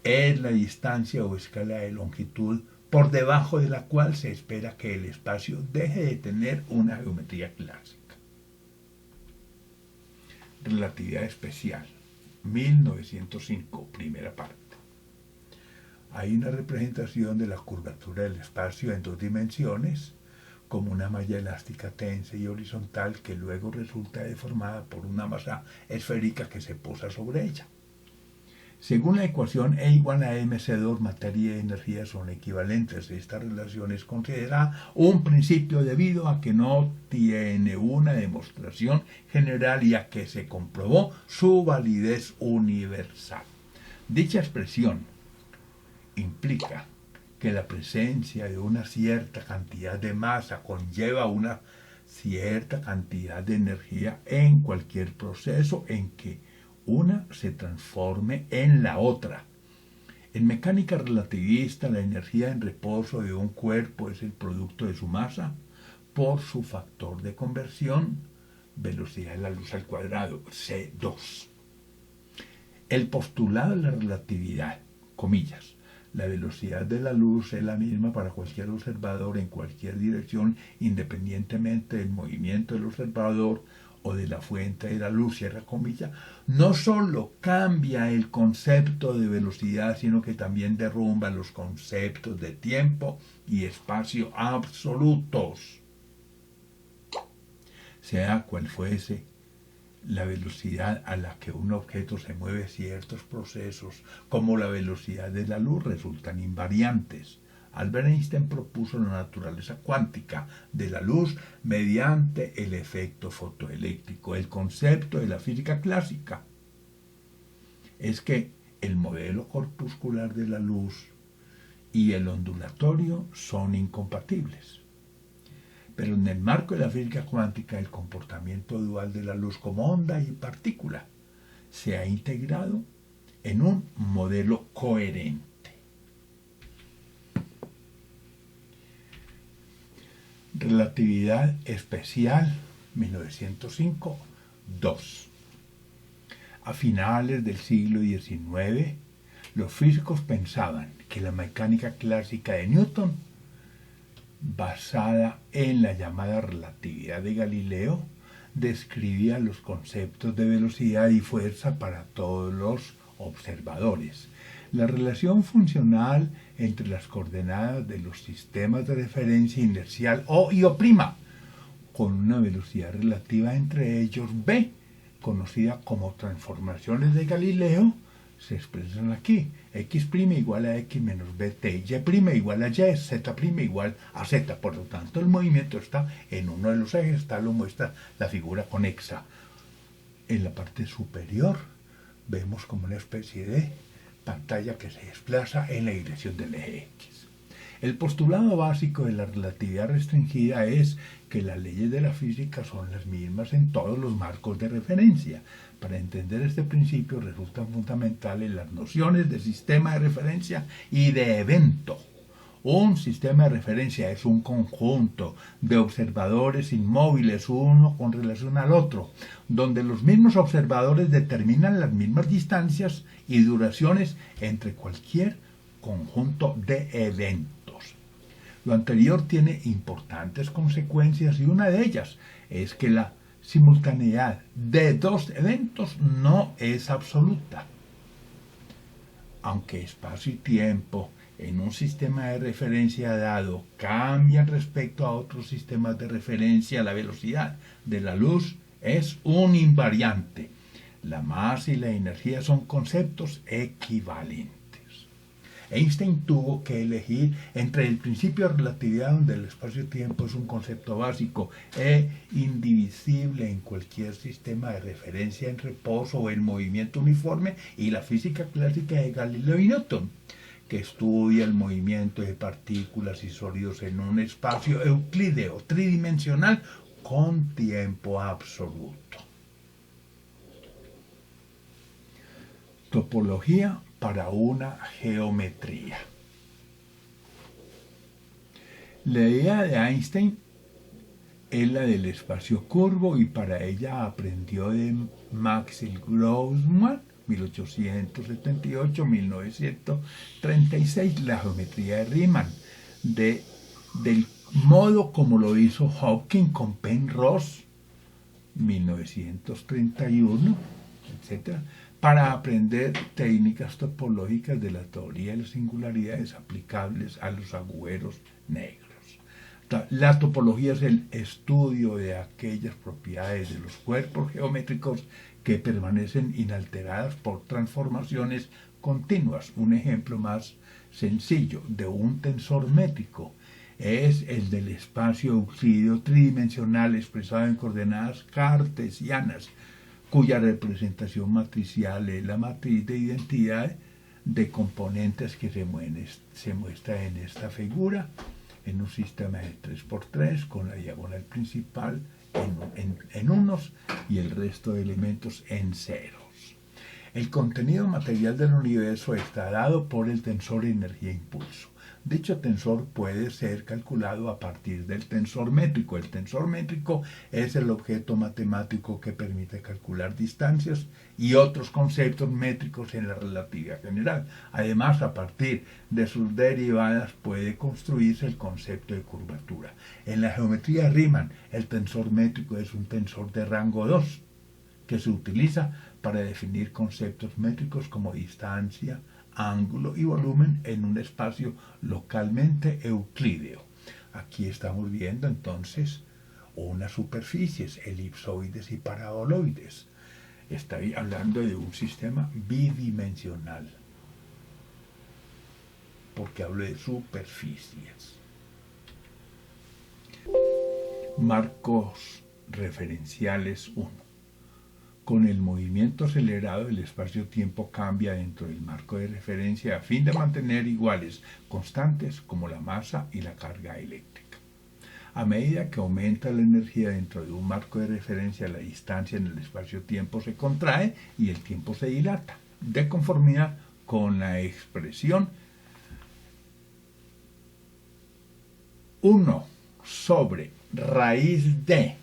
es la distancia o escala de longitud por debajo de la cual se espera que el espacio deje de tener una geometría clásica. Relatividad especial, 1905, primera parte. Hay una representación de la curvatura del espacio en dos dimensiones, como una malla elástica tensa y horizontal que luego resulta deformada por una masa esférica que se posa sobre ella. Según la ecuación E igual a mc2, materia y energía son equivalentes. Esta relación es considerada un principio debido a que no tiene una demostración general y a que se comprobó su validez universal. Dicha expresión implica que la presencia de una cierta cantidad de masa conlleva una cierta cantidad de energía en cualquier proceso en que una se transforme en la otra. En mecánica relativista, la energía en reposo de un cuerpo es el producto de su masa por su factor de conversión, velocidad de la luz al cuadrado, C2. El postulado de la relatividad, comillas, la velocidad de la luz es la misma para cualquier observador en cualquier dirección, independientemente del movimiento del observador o de la fuente de la luz, cierra comillas, no solo cambia el concepto de velocidad, sino que también derrumba los conceptos de tiempo y espacio absolutos. Sea cual fuese la velocidad a la que un objeto se mueve, ciertos procesos, como la velocidad de la luz, resultan invariantes. Albert Einstein propuso la naturaleza cuántica de la luz mediante el efecto fotoeléctrico. El concepto de la física clásica es que el modelo corpuscular de la luz y el ondulatorio son incompatibles. Pero en el marco de la física cuántica, el comportamiento dual de la luz como onda y partícula se ha integrado en un modelo coherente. Relatividad especial, 1905, 2. A finales del siglo XIX, los físicos pensaban que la mecánica clásica de Newton, basada en la llamada relatividad de Galileo, describía los conceptos de velocidad y fuerza para todos los observadores. La relación funcional entre las coordenadas de los sistemas de referencia inercial O y O', con una velocidad relativa entre ellos V, conocida como transformaciones de Galileo, se expresan aquí. X' igual a X menos BT, Y' igual a Y, Z' igual a Z. Por lo tanto, el movimiento está en uno de los ejes, tal lo muestra la figura conexa. En la parte superior vemos como una especie de pantalla que se desplaza en la dirección del eje X. El postulado básico de la relatividad restringida es que las leyes de la física son las mismas en todos los marcos de referencia. Para entender este principio resultan fundamentales las nociones de sistema de referencia y de evento. Un sistema de referencia es un conjunto de observadores inmóviles uno con relación al otro, donde los mismos observadores determinan las mismas distancias y duraciones entre cualquier conjunto de eventos. Lo anterior tiene importantes consecuencias y una de ellas es que la simultaneidad de dos eventos no es absoluta. Aunque espacio y tiempo en un sistema de referencia dado cambian respecto a otros sistemas de referencia, la velocidad de la luz es un invariante. La masa y la energía son conceptos equivalentes. Einstein tuvo que elegir entre el principio de relatividad, donde el espacio-tiempo es un concepto básico e indivisible en cualquier sistema de referencia en reposo o en movimiento uniforme, y la física clásica de Galileo y Newton, que estudia el movimiento de partículas y sólidos en un espacio euclídeo tridimensional con tiempo absoluto. Topología para una geometría. La idea de Einstein es la del espacio curvo y para ella aprendió de Maxwell Grossman, 1878-1936, la geometría de Riemann, del modo como lo hizo Hawking con Penrose, 1931, etc., para aprender técnicas topológicas de la teoría de las singularidades aplicables a los agujeros negros. La topología es el estudio de aquellas propiedades de los cuerpos geométricos que permanecen inalteradas por transformaciones continuas. Un ejemplo más sencillo de un tensor métrico es el del espacio euclídeo tridimensional expresado en coordenadas cartesianas, cuya representación matricial es la matriz de identidad de componentes que se muestra en esta figura, en un sistema de 3×3 con la diagonal principal en unos y el resto de elementos en ceros. El contenido material del universo está dado por el tensor energía-impulso. Dicho tensor puede ser calculado a partir del tensor métrico. El tensor métrico es el objeto matemático que permite calcular distancias y otros conceptos métricos en la relatividad general. Además, a partir de sus derivadas puede construirse el concepto de curvatura. En la geometría de Riemann, el tensor métrico es un tensor de rango 2 que se utiliza para definir conceptos métricos como distancia, ángulo y volumen en un espacio localmente euclídeo. Aquí estamos viendo entonces unas superficies elipsoides y paraboloides. Estoy hablando de un sistema bidimensional, porque hablo de superficies. Marcos referenciales 1. Con el movimiento acelerado, el espacio-tiempo cambia dentro del marco de referencia a fin de mantener iguales constantes como la masa y la carga eléctrica. A medida que aumenta la energía dentro de un marco de referencia, la distancia en el espacio-tiempo se contrae y el tiempo se dilata, de conformidad con la expresión 1 sobre raíz de,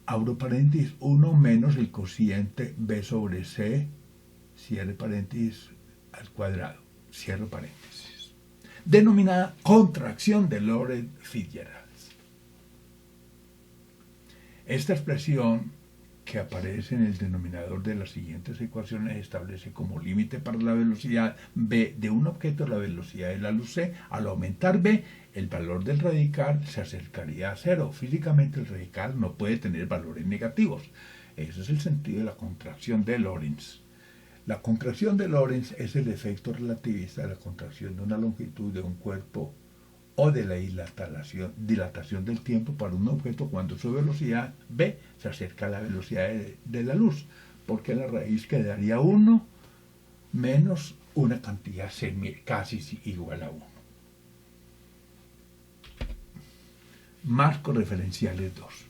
abro paréntesis, 1 menos el cociente b sobre c, cierre paréntesis, al cuadrado, cierro paréntesis, denominada contracción de Lorentz-Fitzgerald. Esta expresión, que aparece en el denominador de las siguientes ecuaciones, establece como límite para la velocidad v de un objeto la velocidad de la luz c. Al aumentar v, el valor del radical se acercaría a cero. Físicamente el radical no puede tener valores negativos. Ese es el sentido de la contracción de Lorentz. La contracción de Lorentz es el efecto relativista de la contracción de una longitud de un cuerpo o de la dilatación del tiempo para un objeto cuando su velocidad v se acerca a la velocidad de la luz, porque la raíz quedaría 1 menos una cantidad casi igual a 1. Marcos referenciales 2.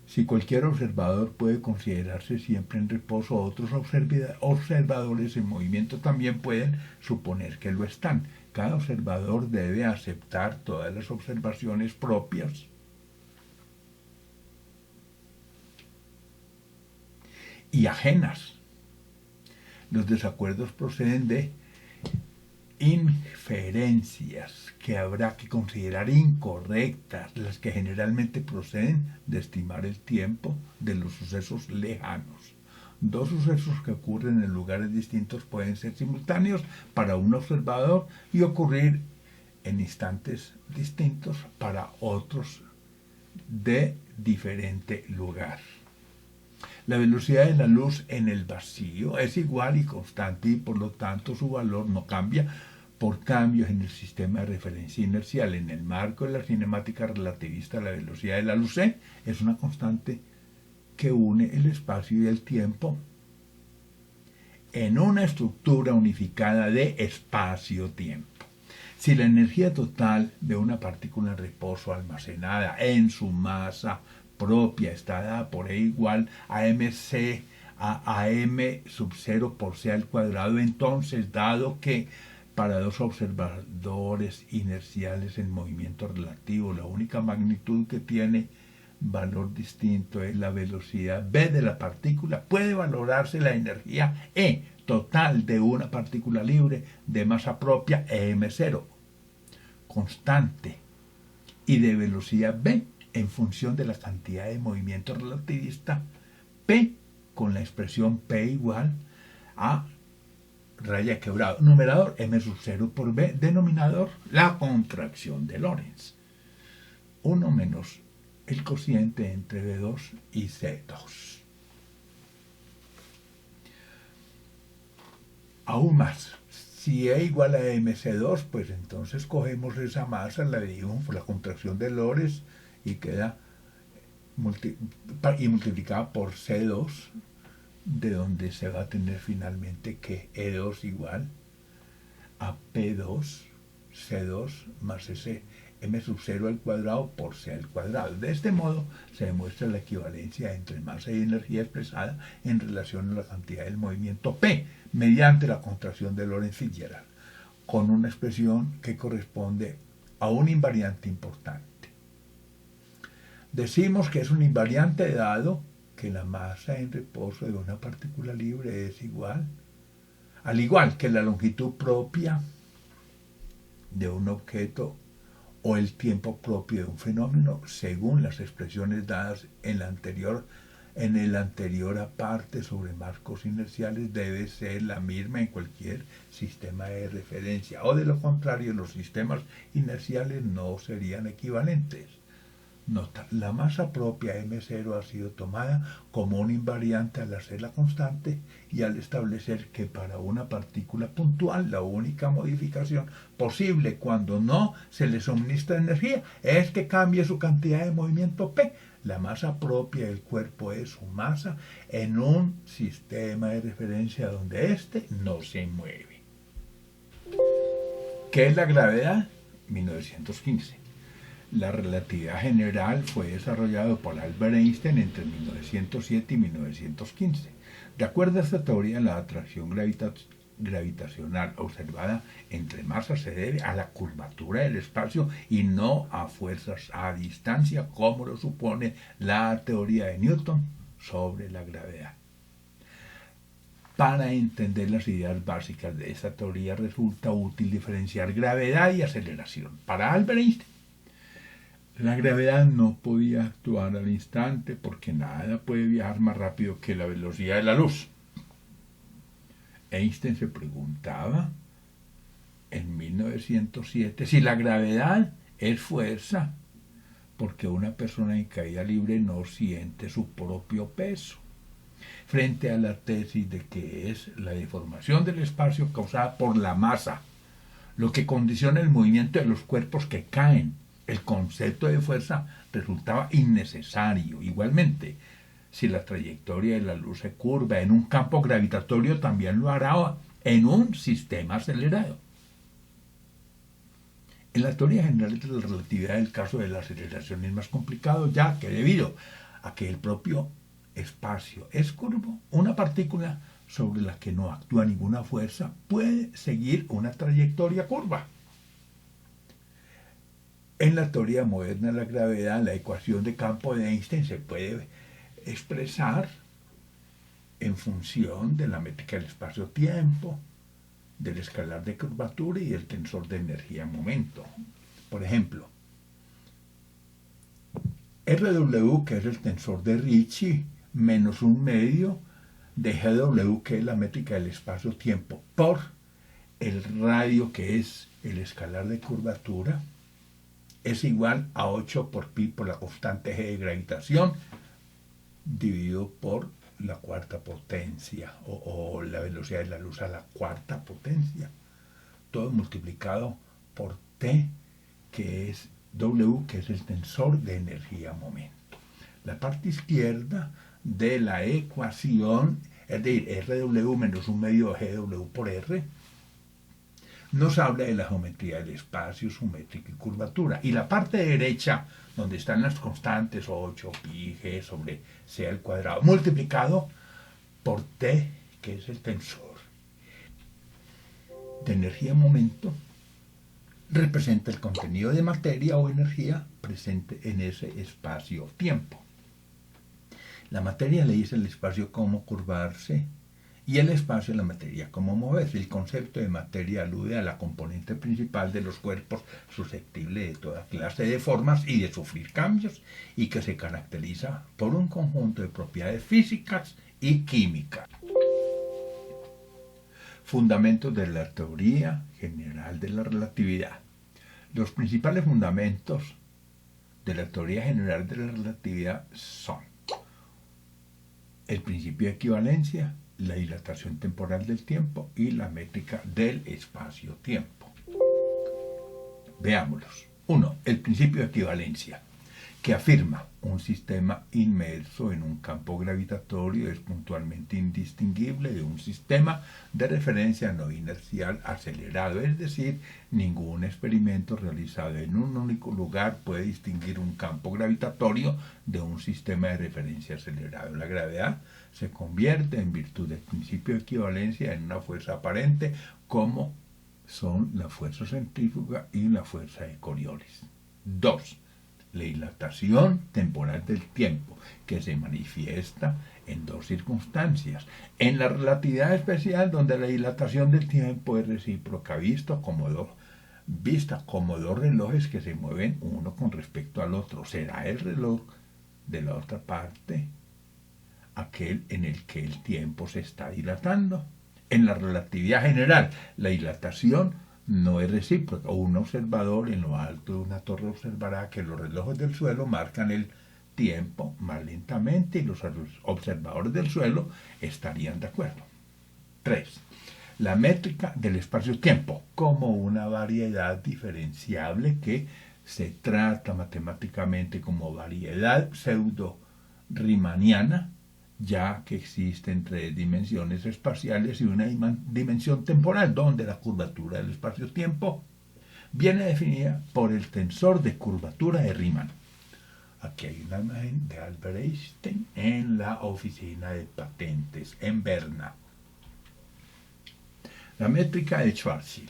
Si cualquier observador puede considerarse siempre en reposo, otros observadores en movimiento también pueden suponer que lo están. Cada observador debe aceptar todas las observaciones propias y ajenas. Los desacuerdos proceden de inferencias que habrá que considerar incorrectas, las que generalmente proceden de estimar el tiempo de los sucesos lejanos. Dos sucesos que ocurren en lugares distintos pueden ser simultáneos para un observador y ocurrir en instantes distintos para otros de diferente lugar. La velocidad de la luz en el vacío es igual y constante y por lo tanto su valor no cambia por cambios en el sistema de referencia inercial. En el marco de la cinemática relativista, la velocidad de la luz c es una constante que une el espacio y el tiempo en una estructura unificada de espacio-tiempo. Si la energía total de una partícula en reposo almacenada en su masa propia está dada por E igual a mc a m sub 0 por c al cuadrado, entonces, dado que para dos observadores inerciales en movimiento relativo la única magnitud que tiene valor distinto es la velocidad v de la partícula, puede valorarse la energía E total de una partícula libre de masa propia m0, constante, y de velocidad v en función de la cantidad de movimiento relativista p, con la expresión p igual a raya quebrado, numerador m sub 0 por v, denominador la contracción de Lorentz, 1 menos el cociente entre V2 y C2. Aún más, si E igual a mc2, pues entonces cogemos esa masa, la dividimos por la contracción de Lorentz y queda multiplicada por C2, de donde se va a tener finalmente que E2 igual a P2 C2 más ese m sub 0 al cuadrado por c al cuadrado. De este modo se demuestra la equivalencia entre masa y energía expresada en relación a la cantidad del movimiento P mediante la contracción de Lorentz-Fitzgerald, con una expresión que corresponde a un invariante importante. Decimos que es un invariante dado que la masa en reposo de una partícula libre es igual, al igual que la longitud propia de un objeto o el tiempo propio de un fenómeno, según las expresiones dadas en el anterior aparte sobre marcos inerciales, debe ser la misma en cualquier sistema de referencia, o de lo contrario los sistemas inerciales no serían equivalentes. Nota, la masa propia m0 ha sido tomada como un invariante al hacerla constante y al establecer que para una partícula puntual la única modificación posible cuando no se le suministra energía es que cambie su cantidad de movimiento P. La masa propia del cuerpo es su masa en un sistema de referencia donde éste no se mueve. ¿Qué es la gravedad? 1915. La relatividad general fue desarrollada por Albert Einstein entre 1907 y 1915. De acuerdo a esta teoría, la atracción gravitacional observada entre masas se debe a la curvatura del espacio y no a fuerzas a distancia, como lo supone la teoría de Newton sobre la gravedad. Para entender las ideas básicas de esta teoría resulta útil diferenciar gravedad y aceleración. Para Albert Einstein, la gravedad no podía actuar al instante porque nada puede viajar más rápido que la velocidad de la luz. Einstein se preguntaba en 1907 si la gravedad es fuerza, porque una persona en caída libre no siente su propio peso, frente a la tesis de que es la deformación del espacio causada por la masa, lo que condiciona el movimiento de los cuerpos que caen. El concepto de fuerza resultaba innecesario. Igualmente, si la trayectoria de la luz se curva en un campo gravitatorio, también lo hará en un sistema acelerado. En la teoría general de la relatividad, el caso de la aceleración es más complicado, ya que debido a que el propio espacio es curvo, una partícula sobre la que no actúa ninguna fuerza puede seguir una trayectoria curva. En la teoría moderna de la gravedad, la ecuación de campo de Einstein se puede expresar en función de la métrica del espacio-tiempo, del escalar de curvatura y del tensor de energía-momento. Por ejemplo, RW, que es el tensor de Ricci, menos un medio de GW, que es la métrica del espacio-tiempo, por el radio, que es el escalar de curvatura, es igual a 8 por pi por la constante g de gravitación dividido por la cuarta potencia o la velocidad de la luz a la cuarta potencia, todo multiplicado por t, que es w, que es el tensor de energía-momento. La parte izquierda de la ecuación, es decir, RW menos un medio de GW por R, nos habla de la geometría del espacio, su métrica y curvatura. Y la parte derecha, donde están las constantes 8 pi g sobre c al cuadrado, multiplicado por t, que es el tensor de energía-momento, representa el contenido de materia o energía presente en ese espacio-tiempo. La materia le dice al espacio cómo curvarse y el espacio a la materia cómo moverse. El concepto de materia alude a la componente principal de los cuerpos susceptible de toda clase de formas y de sufrir cambios y que se caracteriza por un conjunto de propiedades físicas y químicas. Fundamentos de la teoría general de la relatividad. Los principales fundamentos de la teoría general de la relatividad son el principio de equivalencia, la dilatación temporal del tiempo y la métrica del espacio-tiempo. Veámoslos. 1. El principio de equivalencia, que afirma un sistema inmerso en un campo gravitatorio es puntualmente indistinguible de un sistema de referencia no inercial acelerado, es decir, ningún experimento realizado en un único lugar puede distinguir un campo gravitatorio de un sistema de referencia acelerado. La gravedad se convierte, en virtud del principio de equivalencia, en una fuerza aparente, como son la fuerza centrífuga y la fuerza de Coriolis. 2. La dilatación temporal del tiempo, que se manifiesta en dos circunstancias. En la relatividad especial, donde la dilatación del tiempo es recíproca, vista como dos relojes que se mueven uno con respecto al otro. Será el reloj de la otra parte aquel en el que el tiempo se está dilatando. En la relatividad general, la dilatación no es recíproca. Un observador en lo alto de una torre observará que los relojes del suelo marcan el tiempo más lentamente y los observadores del suelo estarían de acuerdo. 3. La métrica del espacio-tiempo como una variedad diferenciable que se trata matemáticamente como variedad pseudo-riemanniana, ya que existen 3 dimensiones espaciales y una dimensión temporal, donde la curvatura del espacio-tiempo viene definida por el tensor de curvatura de Riemann. Aquí hay una imagen de Albert Einstein en la oficina de patentes en Berna. La métrica de Schwarzschild.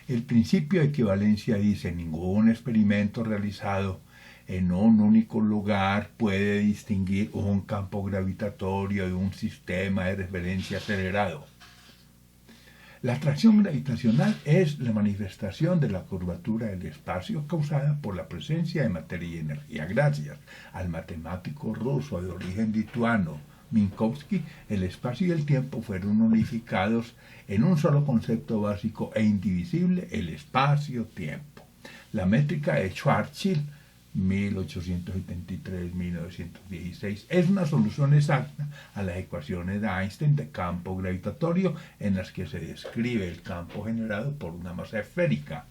El principio de equivalencia dice: ningún experimento realizado en un único lugar puede distinguir un campo gravitatorio de un sistema de referencia acelerado. La atracción gravitacional es la manifestación de la curvatura del espacio causada por la presencia de materia y energía. Gracias al matemático ruso de origen lituano Minkowski, el espacio y el tiempo fueron unificados en un solo concepto básico e indivisible: el espacio-tiempo. La métrica de Schwarzschild 1873-1916 es una solución exacta a las ecuaciones de Einstein de campo gravitatorio en las que se describe el campo generado por una masa esférica.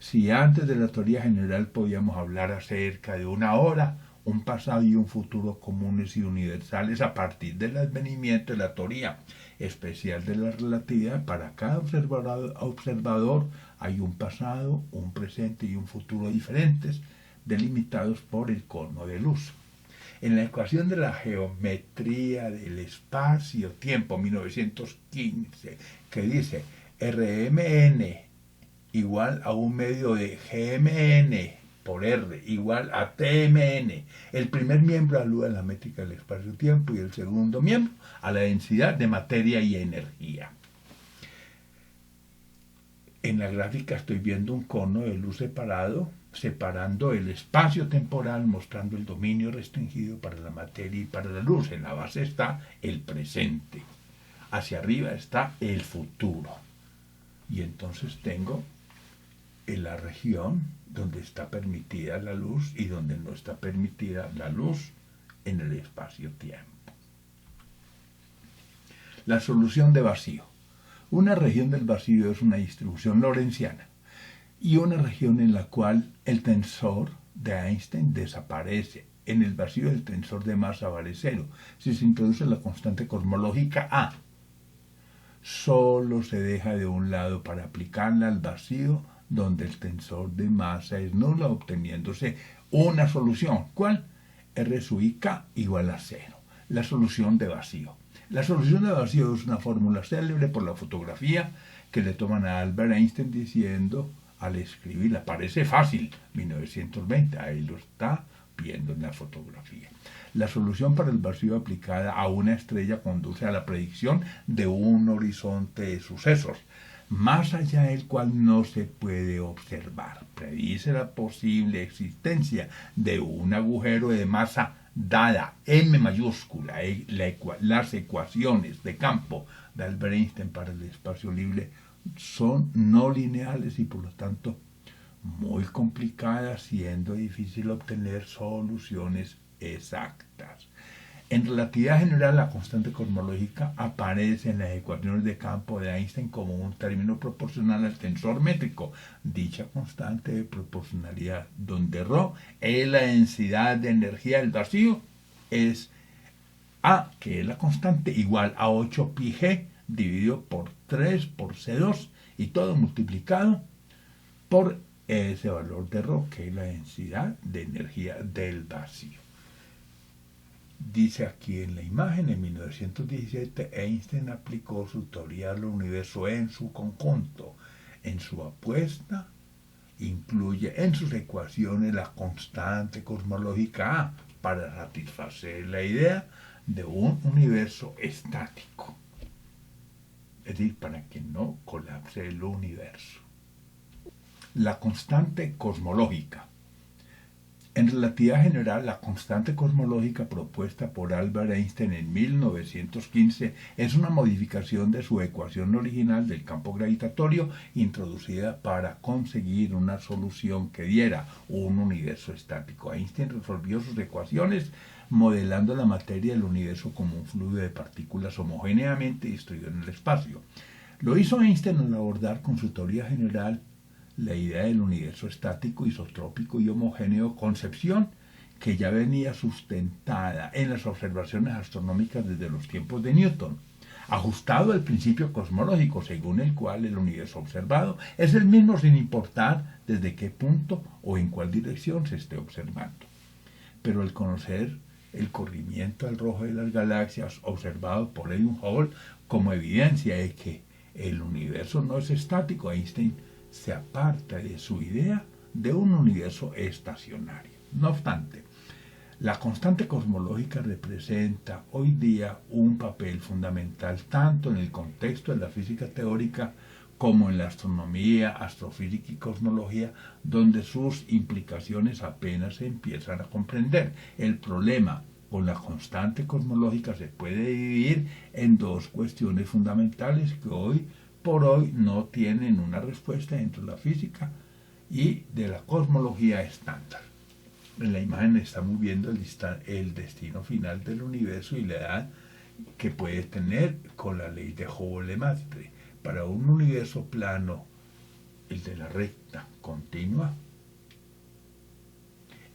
Si antes de la teoría general podíamos hablar acerca de una hora, un pasado y un futuro comunes y universales, a partir del advenimiento de la teoría especial de la relatividad, para cada observador hay un pasado, un presente y un futuro diferentes, delimitados por el cono de luz. En la ecuación de la geometría del espacio-tiempo 1915, que dice Rmn igual a un medio de Gmn por R igual a Tmn, el primer miembro alude a la métrica del espacio-tiempo y el segundo miembro a la densidad de materia y energía. En la gráfica estoy viendo un cono de luz separando el espacio temporal, mostrando el dominio restringido para la materia y para la luz. En la base está el presente, hacia arriba está el futuro. Y entonces tengo en la región donde está permitida la luz y donde no está permitida la luz en el espacio-tiempo. La solución de vacío. Una región del vacío es una distribución lorentziana y una región en la cual el tensor de Einstein desaparece. En el vacío el tensor de masa vale 0. Si se introduce la constante cosmológica A, solo se deja de un lado para aplicarla al vacío donde el tensor de masa es nulo, obteniéndose una solución. ¿Cuál? R sub ik igual a 0. La solución de vacío. La solución de vacío es una fórmula célebre por la fotografía que le toman a Albert Einstein diciendo, al escribirla, parece fácil, 1920, ahí lo está viendo en la fotografía. La solución para el vacío aplicada a una estrella conduce a la predicción de un horizonte de sucesos, más allá del cual no se puede observar. Predice la posible existencia de un agujero de masa dada M mayúscula. Las ecuaciones de campo de Albert Einstein para el espacio libre son no lineales y por lo tanto muy complicadas, siendo difícil obtener soluciones exactas. En relatividad general, la constante cosmológica aparece en las ecuaciones de campo de Einstein como un término proporcional al tensor métrico. Dicha constante de proporcionalidad, donde ρ es la densidad de energía del vacío, es A, que es la constante, igual a 8πg dividido por 3 por C2 y todo multiplicado por ese valor de ρ, que es la densidad de energía del vacío. Dice aquí en la imagen, en 1917, Einstein aplicó su teoría del universo en su conjunto. En su apuesta, incluye en sus ecuaciones la constante cosmológica A para satisfacer la idea de un universo estático. Es decir, para que no colapse el universo. La constante cosmológica. En relatividad general, la constante cosmológica propuesta por Albert Einstein en 1915 es una modificación de su ecuación original del campo gravitatorio introducida para conseguir una solución que diera un universo estático. Einstein resolvió sus ecuaciones modelando la materia del universo como un fluido de partículas homogéneamente distribuido en el espacio. Lo hizo Einstein al abordar con su teoría general la idea del universo estático, isotrópico y homogéneo, concepción que ya venía sustentada en las observaciones astronómicas desde los tiempos de Newton, ajustado al principio cosmológico según el cual el universo observado es el mismo sin importar desde qué punto o en cuál dirección se esté observando. Pero al conocer el corrimiento al rojo de las galaxias observado por Edwin Hubble como evidencia de que el universo no es estático, Einstein se aparta de su idea de un universo estacionario. No obstante, la constante cosmológica representa hoy día un papel fundamental tanto en el contexto de la física teórica como en la astronomía, astrofísica y cosmología, donde sus implicaciones apenas se empiezan a comprender. El problema con la constante cosmológica se puede dividir en dos cuestiones fundamentales que hoy por hoy no tienen una respuesta dentro de la física y de la cosmología estándar. En la imagen estamos viendo el destino final del universo y la edad que puede tener con la ley de Hubble-Lemaitre. Para un universo plano, el de la recta continua,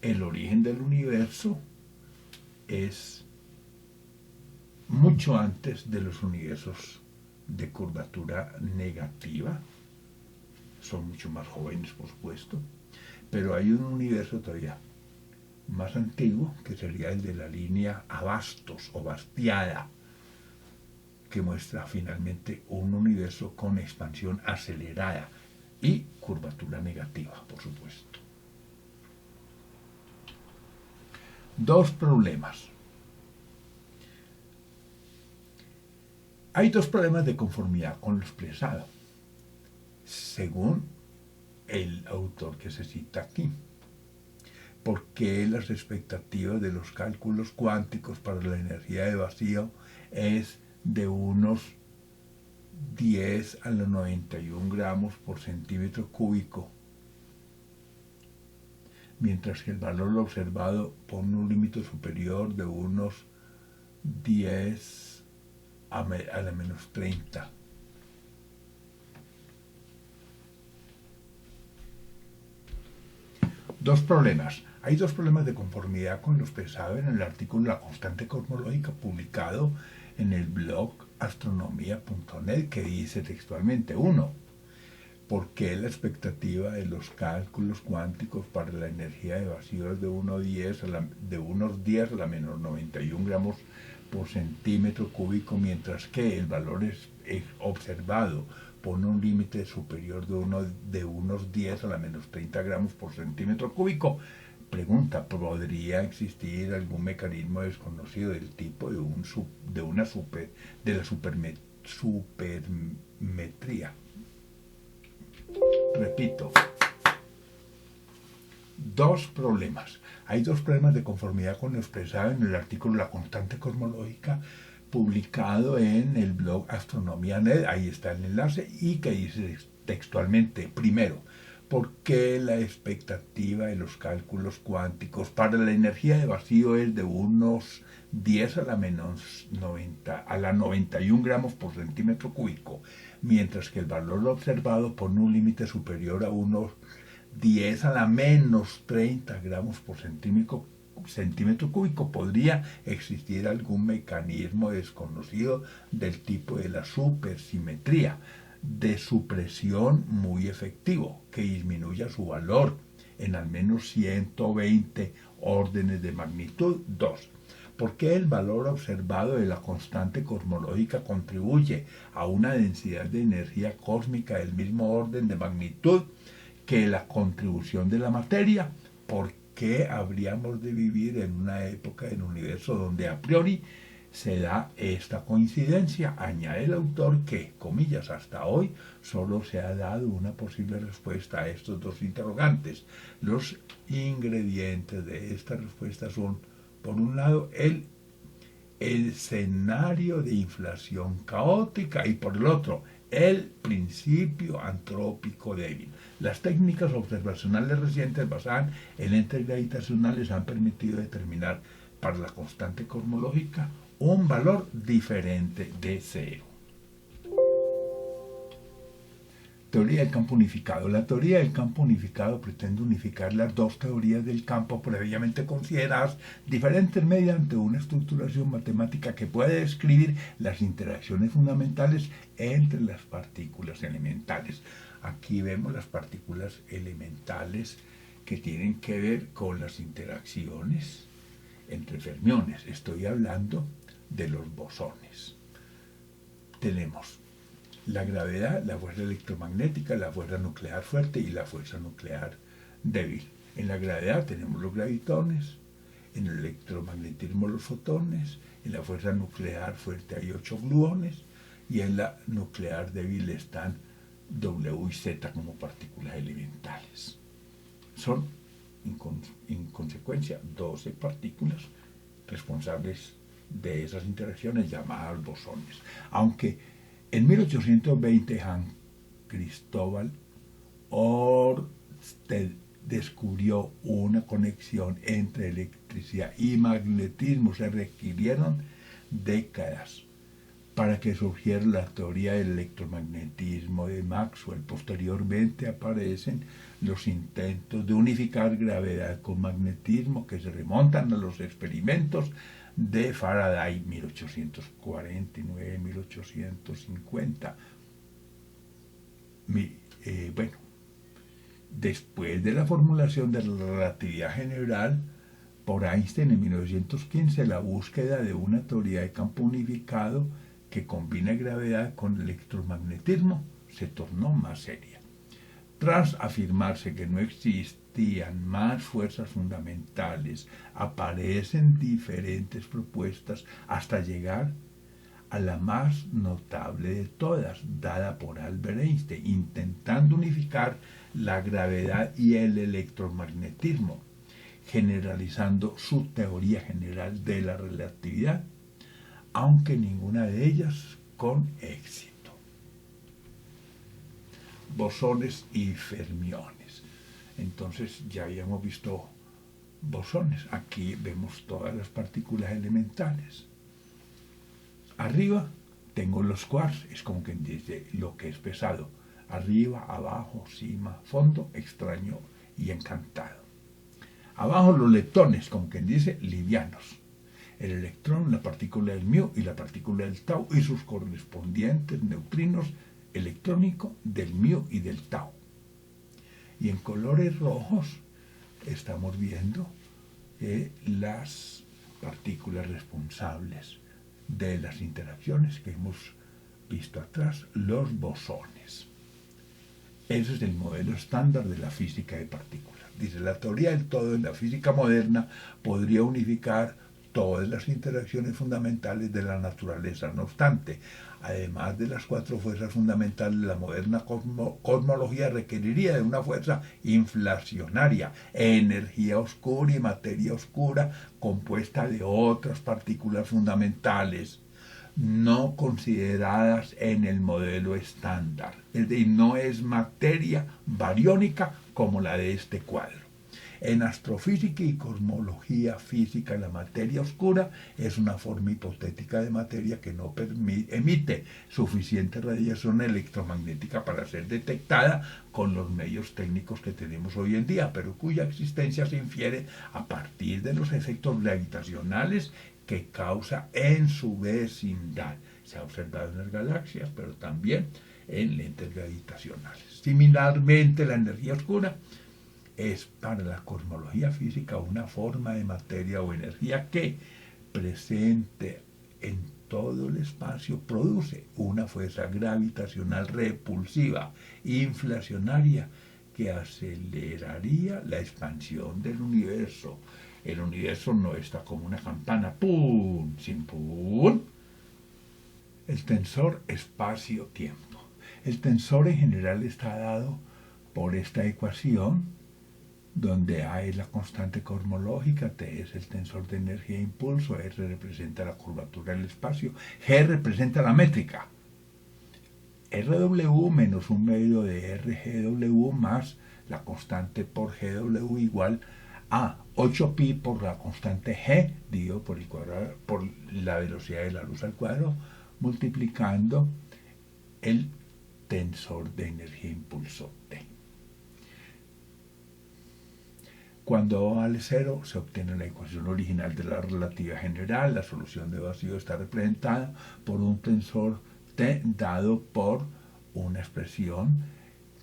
el origen del universo es mucho antes de los universos de curvatura negativa, son mucho más jóvenes por supuesto, pero hay un universo todavía más antiguo que sería el de la línea Abastos o Bastiada, que muestra finalmente un universo con expansión acelerada y curvatura negativa, por supuesto. Dos problemas. Hay dos problemas de conformidad con lo expresado, según el autor que se cita aquí. ¿Por qué las expectativas de los cálculos cuánticos para la energía de vacío es de unos 10 a los 91 gramos por centímetro cúbico, mientras que el valor observado pone un límite superior de unos 10 a la menos 30? Dos problemas. Hay dos problemas de conformidad con lo expresado en el artículo La constante cosmológica publicado en el blog astronomía.net, que dice textualmente: 1. ¿Por qué la expectativa de los cálculos cuánticos para la energía de vacío es de unos 10 a la menos 91 gramos por centímetro cúbico, mientras que el valor observado pone un límite superior de unos 10 a la menos 30 gramos por centímetro cúbico? Pregunta: ¿podría existir algún mecanismo desconocido del tipo de la supermetría? Repito, dos problemas. Hay dos problemas de conformidad con lo expresado en el artículo La constante cosmológica publicado en el blog Astronomía.net, ahí está el enlace, y que dice textualmente: primero, ¿por qué la expectativa de los cálculos cuánticos para la energía de vacío es de unos 10 a la menos 91 gramos por centímetro cúbico, mientras que el valor observado pone un límite superior a unos 10 a la menos 30 gramos por centímetro cúbico? ¿Podría existir algún mecanismo desconocido del tipo de la supersimetría de supresión muy efectivo que disminuya su valor en al menos 120 órdenes de magnitud? 2. ¿Por qué el valor observado de la constante cosmológica contribuye a una densidad de energía cósmica del mismo orden de magnitud que la contribución de la materia? ¿Por qué habríamos de vivir en una época del universo donde a priori se da esta coincidencia. Añade el autor que, comillas, hasta hoy solo se ha dado una posible respuesta a estos dos interrogantes. Los ingredientes de esta respuesta son, por un lado, el escenario de inflación caótica y por el otro, el principio antrópico débil. Las técnicas observacionales recientes basadas en lentes gravitacionales han permitido determinar para la constante cosmológica un valor diferente de cero. Teoría del campo unificado. La teoría del campo unificado pretende unificar las dos teorías del campo previamente consideradas diferentes mediante una estructuración matemática que puede describir las interacciones fundamentales entre las partículas elementales. Aquí vemos las partículas elementales que tienen que ver con las interacciones entre fermiones. Estoy hablando de los bosones. Tenemos la gravedad, la fuerza electromagnética, la fuerza nuclear fuerte y la fuerza nuclear débil. En la gravedad tenemos los gravitones, en el electromagnetismo los fotones, en la fuerza nuclear fuerte hay 8 gluones y en la nuclear débil están W y Z como partículas elementales. Son, en consecuencia, 12 partículas responsables de esas interacciones llamadas bosones. Aunque en 1820 Hans Cristóbal Ørsted descubrió una conexión entre electricidad y magnetismo, se requirieron décadas para que surgiera la teoría del electromagnetismo de Maxwell. Posteriormente aparecen los intentos de unificar gravedad con magnetismo que se remontan a los experimentos de Faraday, 1849-1850. Bueno, después de la formulación de la relatividad general por Einstein en 1915, la búsqueda de una teoría de campo unificado que combina gravedad con electromagnetismo se tornó más seria. Tras afirmarse que no existían más fuerzas fundamentales, aparecen diferentes propuestas hasta llegar a la más notable de todas, dada por Albert Einstein, intentando unificar la gravedad y el electromagnetismo, generalizando su teoría general de la relatividad, aunque ninguna de ellas con éxito. Bosones y fermiones. Entonces ya habíamos visto bosones. Aquí vemos todas las partículas elementales. Arriba tengo los quarks, es como quien dice lo que es pesado. Arriba, abajo, cima, fondo, extraño y encantado. Abajo los leptones, como quien dice livianos. El electrón, la partícula del mu y la partícula del tau y sus correspondientes neutrinos electrónicos del mu y del tau. Y en colores rojos estamos viendo las partículas responsables de las interacciones que hemos visto atrás, los bosones. Ese es el modelo estándar de la física de partículas. Dice, la teoría del todo en la física moderna podría unificar todas las interacciones fundamentales de la naturaleza. No obstante, además de las 4 fuerzas fundamentales, la moderna cosmología requeriría de una fuerza inflacionaria, energía oscura y materia oscura, compuesta de otras partículas fundamentales no consideradas en el modelo estándar. Es decir, no es materia bariónica como la de este cuadro. En astrofísica y cosmología física, la materia oscura es una forma hipotética de materia que no emite suficiente radiación electromagnética para ser detectada con los medios técnicos que tenemos hoy en día, pero cuya existencia se infiere a partir de los efectos gravitacionales que causa en su vecindad. Se ha observado en las galaxias, pero también en lentes gravitacionales. Similarmente, la energía oscura es para la cosmología física una forma de materia o energía que, presente en todo el espacio, produce una fuerza gravitacional repulsiva, inflacionaria, que aceleraría la expansión del universo. El universo no está como una campana, ¡pum!, sin ¡pum! El tensor espacio-tiempo. El tensor en general está dado por esta ecuación, donde A es la constante cosmológica, T es el tensor de energía e impulso, R representa la curvatura del espacio, G representa la métrica. RW menos un medio de RGW más la constante por GW igual a 8pi por la constante G dividido por el cuadrado, por la velocidad de la luz al cuadrado, multiplicando el tensor de energía e impulso T. Cuando O vale 0, se obtiene la ecuación original de la relatividad general. La solución de vacío está representada por un tensor T dado por una expresión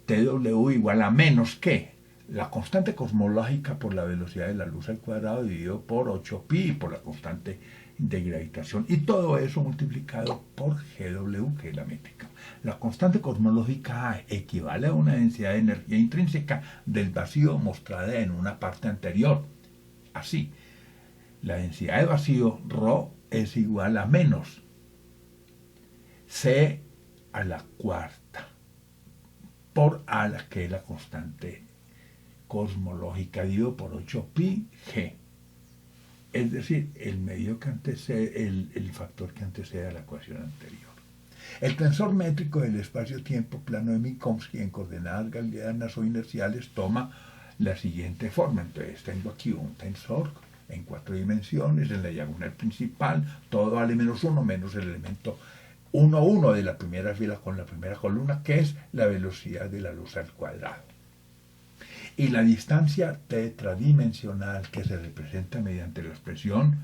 TW igual a menos que la constante cosmológica por la velocidad de la luz al cuadrado dividido por 8pi por la constante de gravitación, y todo eso multiplicado por GW, que es la métrica. La constante cosmológica equivale a una densidad de energía intrínseca del vacío mostrada en una parte anterior. Así, la densidad de vacío ρ es igual a menos C a la cuarta por A, que es la constante cosmológica, dividido por 8pi G. Es decir, el medio que antecede, el factor que antecede a la ecuación anterior. El tensor métrico del espacio-tiempo plano de Minkowski en coordenadas galileanas o inerciales toma la siguiente forma. Entonces tengo aquí un tensor en 4 dimensiones, en la diagonal principal, todo vale menos 1 menos el elemento 1, 1 de la primera fila con la primera columna, que es la velocidad de la luz al cuadrado. Y la distancia tetradimensional, que se representa mediante la expresión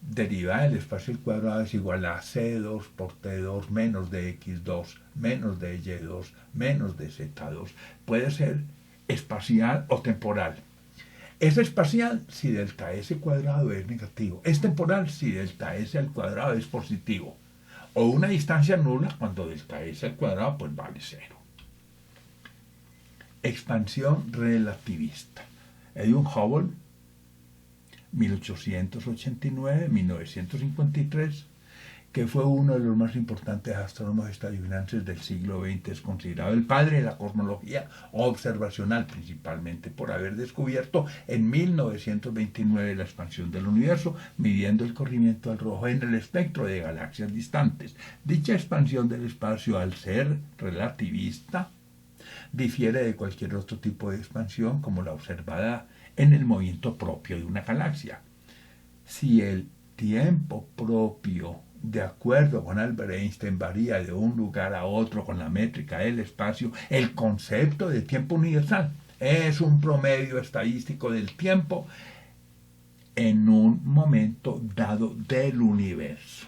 derivada del espacio al cuadrado, es igual a C2 por T2 menos dx2 menos dy2 menos dz2. Puede ser espacial o temporal. Es espacial si delta s cuadrado es negativo. Es temporal si delta s al cuadrado es positivo. O una distancia nula cuando delta s al cuadrado pues vale 0. Expansión relativista. Edwin Hubble, 1889-1953, que fue uno de los más importantes astrónomos estadounidenses del siglo XX, es considerado el padre de la cosmología observacional, principalmente por haber descubierto en 1929 la expansión del universo, midiendo el corrimiento al rojo en el espectro de galaxias distantes. Dicha expansión del espacio, al ser relativista, difiere de cualquier otro tipo de expansión como la observada en el movimiento propio de una galaxia. Si el tiempo propio, de acuerdo con Albert Einstein, varía de un lugar a otro con la métrica del espacio, el concepto de tiempo universal es un promedio estadístico del tiempo en un momento dado del universo.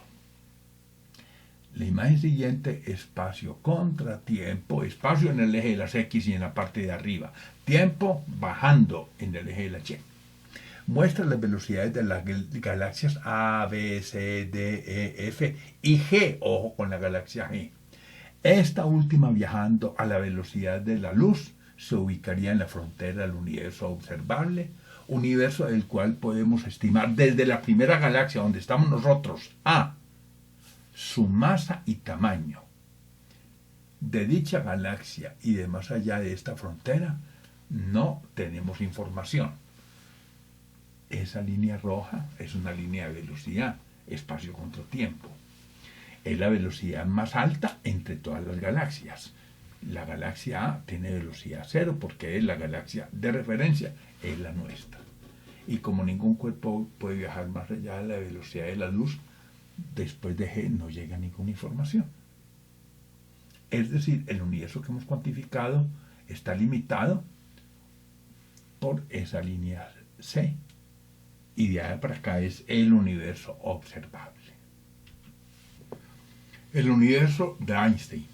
La imagen siguiente, espacio contra tiempo, espacio en el eje de las X y en la parte de arriba, tiempo bajando en el eje de la Y. Muestra las velocidades de las galaxias A, B, C, D, E, F y G, ojo con la galaxia G. Esta última, viajando a la velocidad de la luz, se ubicaría en la frontera del universo observable, universo del cual podemos estimar desde la primera galaxia donde estamos nosotros, A, su masa y tamaño. De dicha galaxia y de más allá de esta frontera no tenemos información. Esa línea roja es una línea de velocidad, espacio contra tiempo. Es la velocidad más alta entre todas las galaxias. La galaxia A tiene velocidad 0 porque es la galaxia de referencia, es la nuestra. Y como ningún cuerpo puede viajar más allá de la velocidad de la luz, después de G no llega ninguna información. Es decir, el universo que hemos cuantificado está limitado por esa línea C. Y de ahí para acá es el universo observable. El universo de Einstein.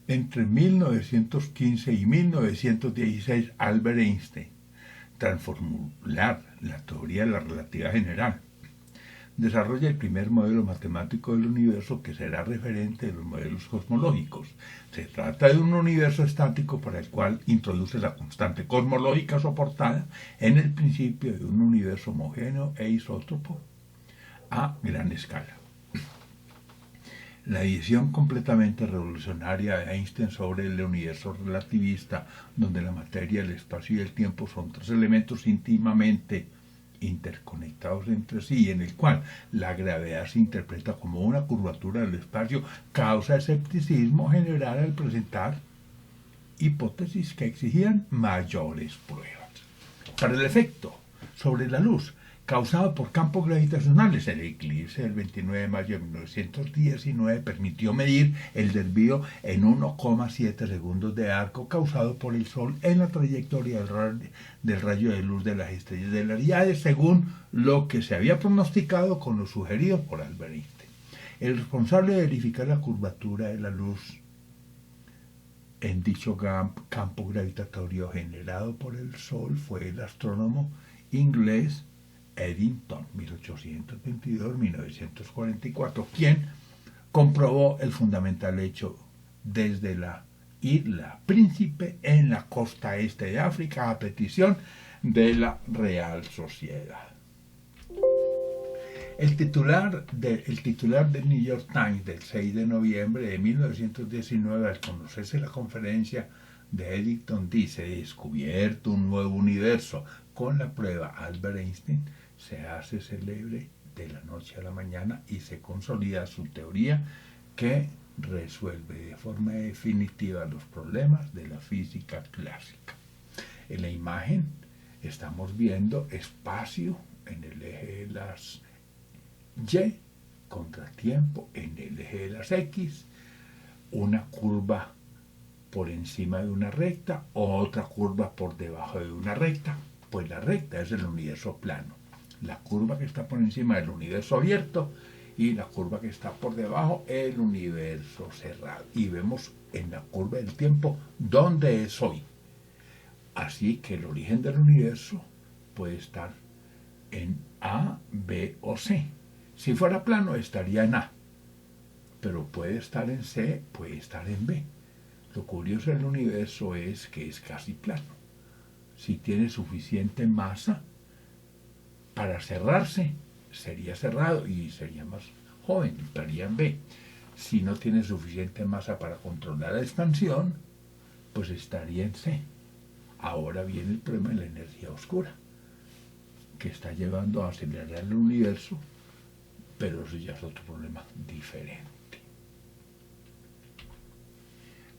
Entre 1915 y 1916, Albert Einstein, tras formular la teoría de la relatividad general, desarrolla el primer modelo matemático del universo que será referente de los modelos cosmológicos. Se trata de un universo estático para el cual introduce la constante cosmológica soportada en el principio de un universo homogéneo e isótropo a gran escala. La visión completamente revolucionaria de Einstein sobre el universo relativista, donde la materia, el espacio y el tiempo son tres elementos íntimamente interconectados entre sí, y en el cual la gravedad se interpreta como una curvatura del espacio, causa escepticismo general al presentar hipótesis que exigían mayores pruebas. Para el efecto sobre la luz causado por campos gravitacionales, el eclipse del 29 de mayo de 1919 permitió medir el desvío en 1,7 segundos de arco causado por el Sol en la trayectoria del rayo de luz de las estrellas de las Híades, según lo que se había pronosticado con lo sugerido por Albert Einstein. El responsable de verificar la curvatura de la luz en dicho campo gravitatorio generado por el Sol fue el astrónomo inglés Eddington, 1822-1944, quien comprobó el fundamental hecho desde la isla Príncipe en la costa este de África a petición de la Real Sociedad. El titular del New York Times del 6 de noviembre de 1919, al conocerse la conferencia de Eddington, dice: descubierto un nuevo universo con la prueba Albert Einstein, se hace célebre de la noche a la mañana y se consolida su teoría que resuelve de forma definitiva los problemas de la física clásica. En la imagen estamos viendo espacio en el eje de las Y, contratiempo en el eje de las X, una curva por encima de una recta, otra curva por debajo de una recta. Pues la recta es el universo plano, la curva que está por encima del universo abierto y la curva que está por debajo el universo cerrado. Y vemos en la curva del tiempo dónde es hoy. Así que el origen del universo puede estar en A, B o C. Si fuera plano estaría en A, pero puede estar en C, puede estar en B. Lo curioso del universo es que es casi plano. Si tiene suficiente masa para cerrarse, sería cerrado y sería más joven, estaría en B. Si no tiene suficiente masa para controlar la expansión, pues estaría en C. Ahora viene el problema de la energía oscura, que está llevando a acelerar el universo, pero eso ya es otro problema diferente.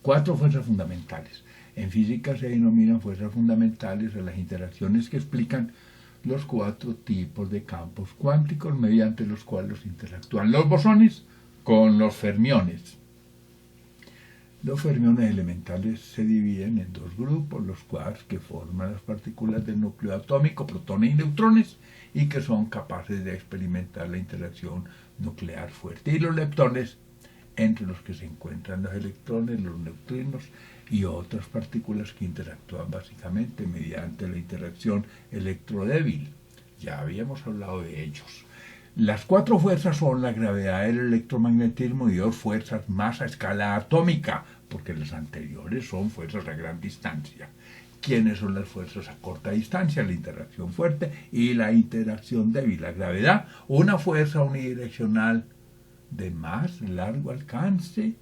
4 fuerzas fundamentales. En física se denominan fuerzas fundamentales a las interacciones que explican los 4 tipos de campos cuánticos mediante los cuales interactúan los bosones con los fermiones. Los fermiones elementales se dividen en 2 grupos: los quarks, que forman las partículas del núcleo atómico, protones y neutrones, y que son capaces de experimentar la interacción nuclear fuerte, y los leptones, entre los que se encuentran los electrones, los neutrinos y otras partículas que interactúan básicamente mediante la interacción electrodébil. Ya habíamos hablado de ellos. Las 4 fuerzas son la gravedad, el electromagnetismo y 2 fuerzas más a escala atómica, porque las anteriores son fuerzas a gran distancia. ¿Quiénes son las fuerzas a corta distancia? La interacción fuerte y la interacción débil. La gravedad, una fuerza unidireccional de más largo alcance,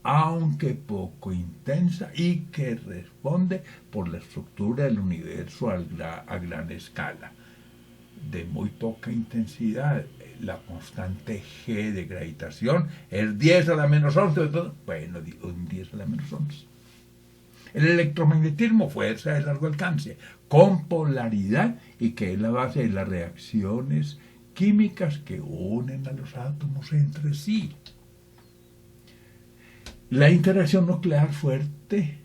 aunque poco intensa, y que responde por la estructura del universo a gran escala. De muy poca intensidad, la constante G de gravitación es 10 a la menos 11, bueno, un 10 a la menos 11. El electromagnetismo, fuerza de largo alcance, con polaridad, y que es la base de las reacciones químicas que unen a los átomos entre sí. La interacción nuclear fuerte,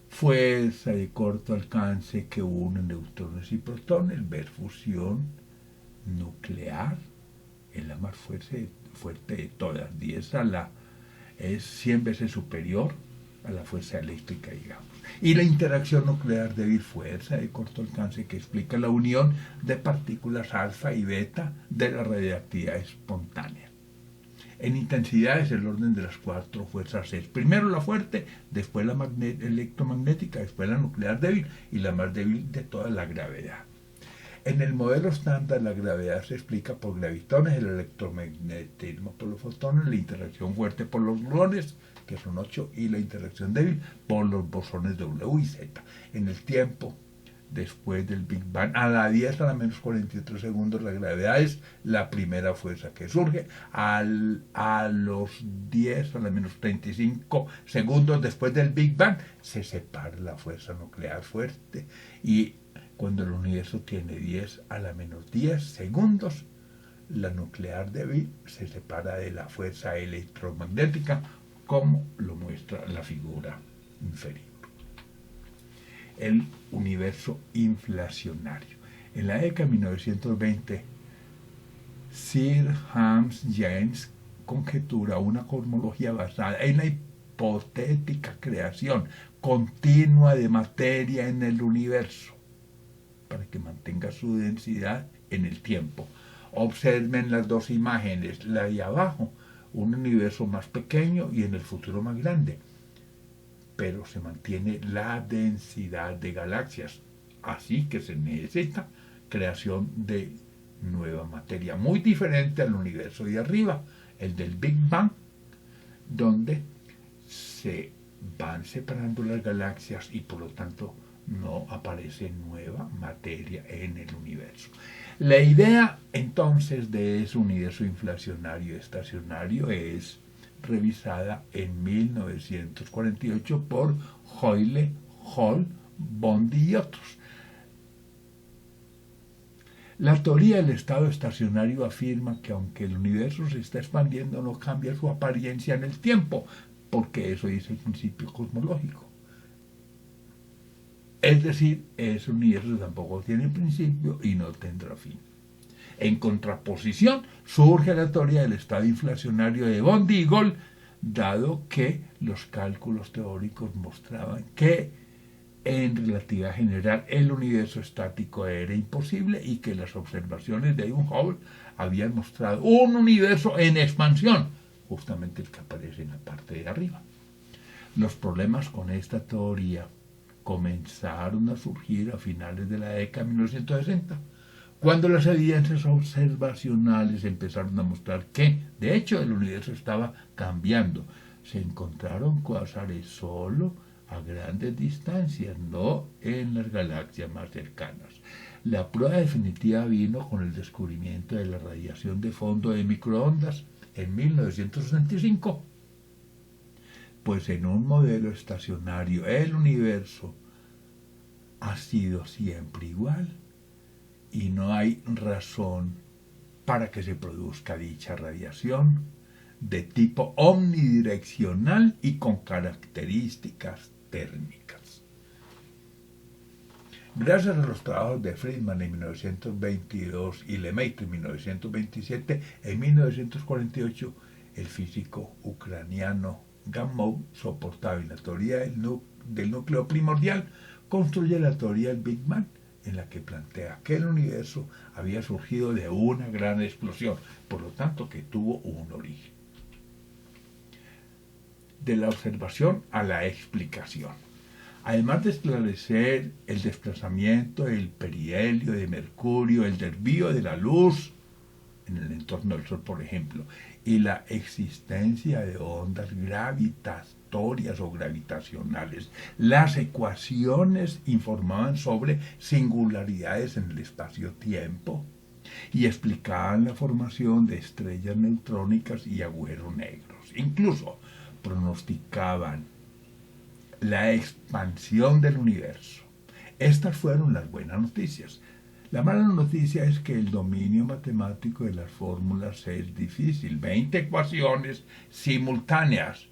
fuerza de corto alcance que une neutrones y protones, ver fusión nuclear, es la más fuerte de todas. Es 100 veces superior a la fuerza eléctrica, digamos. Y la interacción nuclear débil, fuerza de corto alcance, que explica la unión de partículas alfa y beta de la radiactividad espontánea. En intensidad es el orden de las 4 fuerzas es. Primero la fuerte, después la electromagnética, después la nuclear débil y la más débil de toda, la gravedad. En el modelo estándar la gravedad se explica por gravitones, el electromagnetismo por los fotones, la interacción fuerte por los gluones, que son 8, y la interacción débil por los bosones W y Z. En el tiempo, después del Big Bang, a la 10 a la menos 43 segundos, la gravedad es la primera fuerza que surge. A los 10 a la menos 35 segundos después del Big Bang, se separa la fuerza nuclear fuerte, y cuando el universo tiene 10 a la menos 10 segundos, la nuclear débil se separa de la fuerza electromagnética, como lo muestra la figura inferior. El universo inflacionario. En la década de 1920, Sir Hans James conjetura una cosmología basada en la hipotética creación continua de materia en el universo, para que mantenga su densidad en el tiempo. Observen las dos imágenes, la de abajo, un universo más pequeño y en el futuro más grande, pero se mantiene la densidad de galaxias, así que se necesita creación de nueva materia, muy diferente al universo de arriba, el del Big Bang, donde se van separando las galaxias y por lo tanto no aparece nueva materia en el universo. La idea entonces de ese universo inflacionario estacionario es revisada en 1948 por Hoyle, Hall, Bond y otros. La teoría del estado estacionario afirma que aunque el universo se está expandiendo, no cambia su apariencia en el tiempo, porque eso es el principio cosmológico. Es decir, ese universo tampoco tiene principio y no tendrá fin. En contraposición, surge la teoría del estado inflacionario de Bond y Gold, dado que los cálculos teóricos mostraban que en relatividad general el universo estático era imposible y que las observaciones de Edwin Hubble habían mostrado un universo en expansión, justamente el que aparece en la parte de arriba. Los problemas con esta teoría comenzaron a surgir a finales de la década de 1960, cuando las evidencias observacionales empezaron a mostrar que, de hecho, el universo estaba cambiando. Se encontraron cuásares solo a grandes distancias, no en las galaxias más cercanas. La prueba definitiva vino con el descubrimiento de la radiación de fondo de microondas en 1965. Pues en un modelo estacionario el universo ha sido siempre igual y no hay razón para que se produzca dicha radiación de tipo omnidireccional y con características térmicas. Gracias a los trabajos de Friedman en 1922 y Lemaitre en 1927, en 1948 el físico ucraniano Gamow, soportado en la teoría del núcleo primordial, construye la teoría del Big Bang, en la que plantea que el universo había surgido de una gran explosión, por lo tanto que tuvo un origen. De la observación a la explicación. Además de esclarecer el desplazamiento del perihelio, de Mercurio, el desvío de la luz en el entorno del Sol, por ejemplo, y la existencia de ondas gravitatorias o gravitacionales, las ecuaciones informaban sobre singularidades en el espacio-tiempo y explicaban la formación de estrellas neutrónicas y agujeros negros. Incluso pronosticaban la expansión del universo. Estas fueron las buenas noticias. La mala noticia es que el dominio matemático de las fórmulas es difícil. 20 ecuaciones simultáneas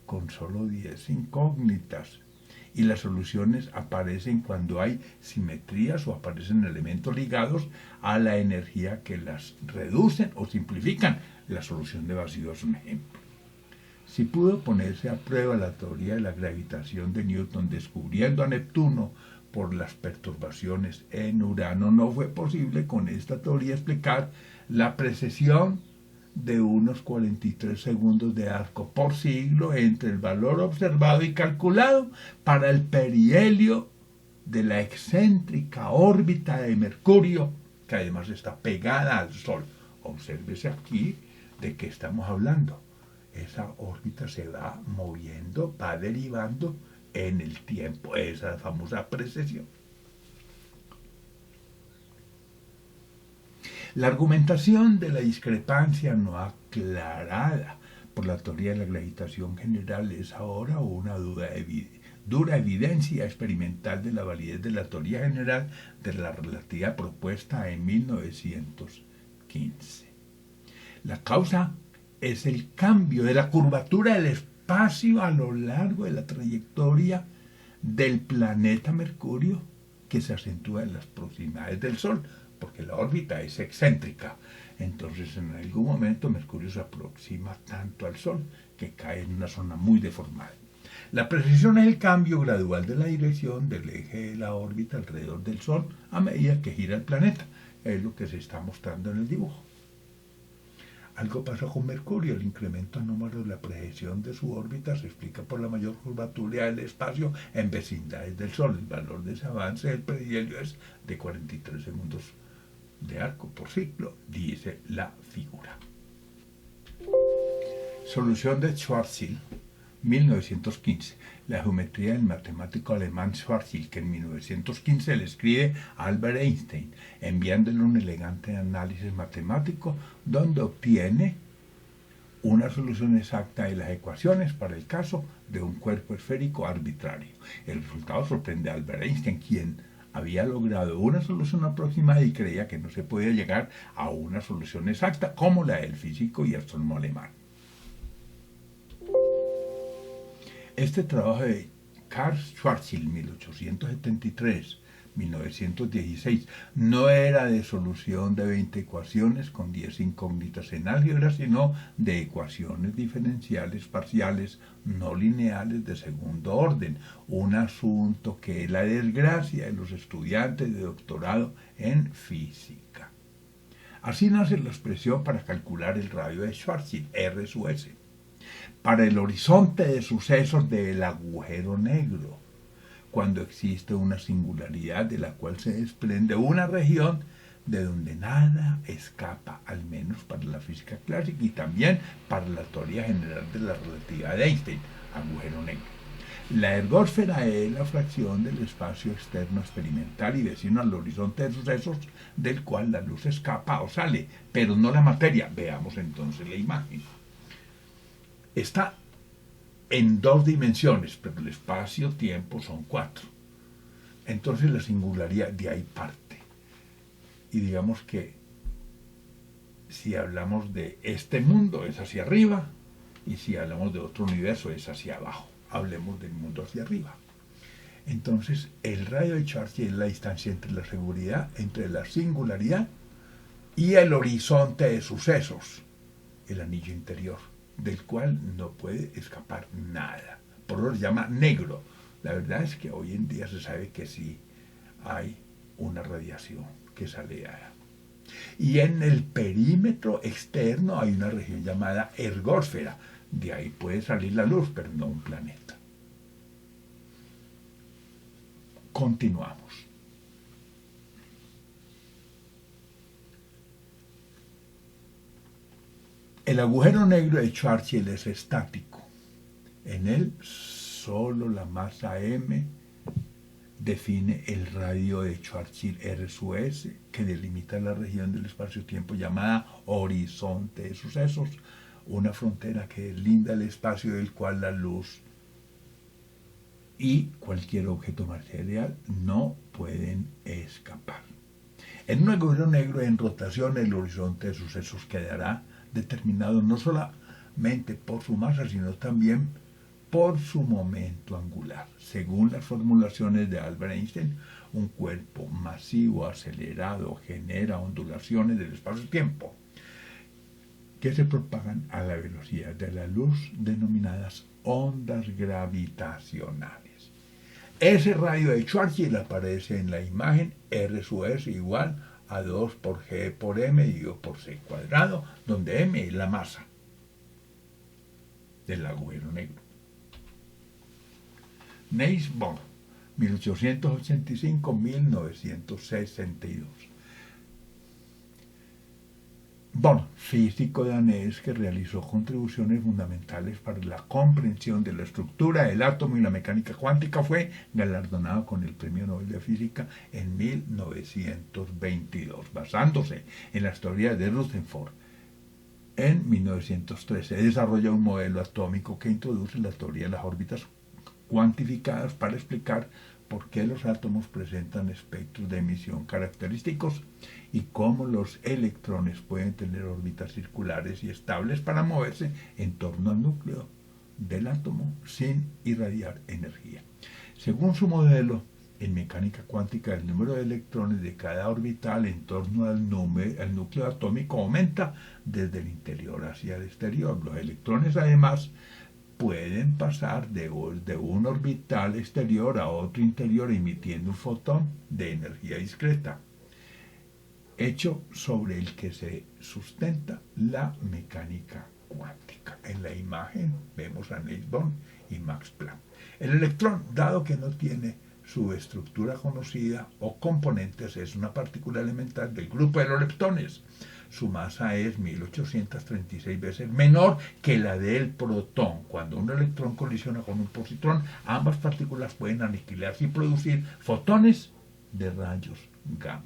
con solo 10 incógnitas. Y las soluciones aparecen cuando hay simetrías o aparecen elementos ligados a la energía que las reducen o simplifican. La solución de vacío es un ejemplo. Si pudo ponerse a prueba la teoría de la gravitación de Newton descubriendo a Neptuno por las perturbaciones en Urano, no fue posible con esta teoría explicar la precesión de unos 43 segundos de arco por siglo entre el valor observado y calculado para el perihelio de la excéntrica órbita de Mercurio, que además está pegada al Sol. Obsérvese aquí de qué estamos hablando. Esa órbita se va moviendo, va derivando en el tiempo, esa famosa precesión. La argumentación de la discrepancia no aclarada por la teoría de la gravitación general es ahora una dura evidencia experimental de la validez de la teoría general de la relatividad propuesta en 1915. La causa es el cambio de la curvatura del espacio a lo largo de la trayectoria del planeta Mercurio, que se acentúa en las proximidades del Sol, porque la órbita es excéntrica. Entonces, en algún momento Mercurio se aproxima tanto al Sol que cae en una zona muy deformada. La precesión es el cambio gradual de la dirección del eje de la órbita alrededor del Sol a medida que gira el planeta. Es lo que se está mostrando en el dibujo. Algo pasa con Mercurio. El incremento anómalo de la precesión de su órbita se explica por la mayor curvatura del espacio en vecindades del Sol. El valor de ese avance del perihelio es de 43 segundos de arco por siglo, dice la figura. Solución de Schwarzschild, 1915. La geometría del matemático alemán Schwarzschild, que en 1915 le escribe a Albert Einstein, enviándole un elegante análisis matemático donde obtiene una solución exacta de las ecuaciones para el caso de un cuerpo esférico arbitrario. El resultado sorprende a Albert Einstein, quien había logrado una solución aproximada y creía que no se podía llegar a una solución exacta como la del físico y astrónomo alemán. Este trabajo de Karl Schwarzschild, 1873-1916, no era de solución de 20 ecuaciones con 10 incógnitas en álgebra, sino de ecuaciones diferenciales parciales no lineales de segundo orden, un asunto que es la desgracia de los estudiantes de doctorado en física. Así nace la expresión para calcular el radio de Schwarzschild, R sub S, para el horizonte de sucesos del agujero negro, cuando existe una singularidad de la cual se desprende una región de donde nada escapa, al menos para la física clásica y también para la teoría general de la relatividad de Einstein, agujero negro. La ergósfera es la fracción del espacio externo experimental y vecino al horizonte de sucesos del cual la luz escapa o sale, pero no la materia. Veamos entonces la imagen. Está en 2 dimensiones, pero el espacio-tiempo son 4. Entonces la singularidad de ahí parte. Y digamos que si hablamos de este mundo es hacia arriba y si hablamos de otro universo es hacia abajo. Hablemos del mundo hacia arriba. Entonces el radio de Schwarzschild es la distancia entre la singularidad y el horizonte de sucesos, el anillo interior, del cual no puede escapar nada. Por eso se llama negro. La verdad es que hoy en día se sabe que sí hay una radiación que sale de allá. Y en el perímetro externo hay una región llamada ergósfera. De ahí puede salir la luz, pero no un planeta. Continuamos. El agujero negro de Schwarzschild es estático. En él solo la masa m define el radio de Schwarzschild R sub S, que delimita la región del espacio-tiempo llamada horizonte de sucesos, una frontera que deslinda el espacio del cual la luz y cualquier objeto material no pueden escapar. En un agujero negro en rotación, el horizonte de sucesos quedará determinado no solamente por su masa, sino también por su momento angular. Según las formulaciones de Albert Einstein, un cuerpo masivo acelerado genera ondulaciones del espacio-tiempo que se propagan a la velocidad de la luz, denominadas ondas gravitacionales. Ese radio de Schwarzschild aparece en la imagen R sub S igual a 2 por G por M dividido por C cuadrado, donde M es la masa del agujero negro. Niels Bohr, 1885-1962. Bohr, físico danés que realizó contribuciones fundamentales para la comprensión de la estructura del átomo y la mecánica cuántica, fue galardonado con el Premio Nobel de Física en 1922, basándose en las teorías de Rutherford. En 1913 desarrolla un modelo atómico que introduce la teoría de las órbitas cuantificadas para explicar por qué los átomos presentan espectros de emisión característicos y cómo los electrones pueden tener órbitas circulares y estables para moverse en torno al núcleo del átomo sin irradiar energía. Según su modelo, en mecánica cuántica, el número de electrones de cada orbital en torno al núcleo atómico aumenta desde el interior hacia el exterior. Los electrones, además, pueden pasar de un orbital exterior a otro interior emitiendo un fotón de energía discreta, hecho sobre el que se sustenta la mecánica cuántica. En la imagen vemos a Niels Bohr y Max Planck. El electrón, dado que no tiene su estructura conocida o componentes, es una partícula elemental del grupo de los leptones. Su masa es 1836 veces menor que la del protón. Cuando un electrón colisiona con un positrón, ambas partículas pueden aniquilarse y producir fotones de rayos gamma.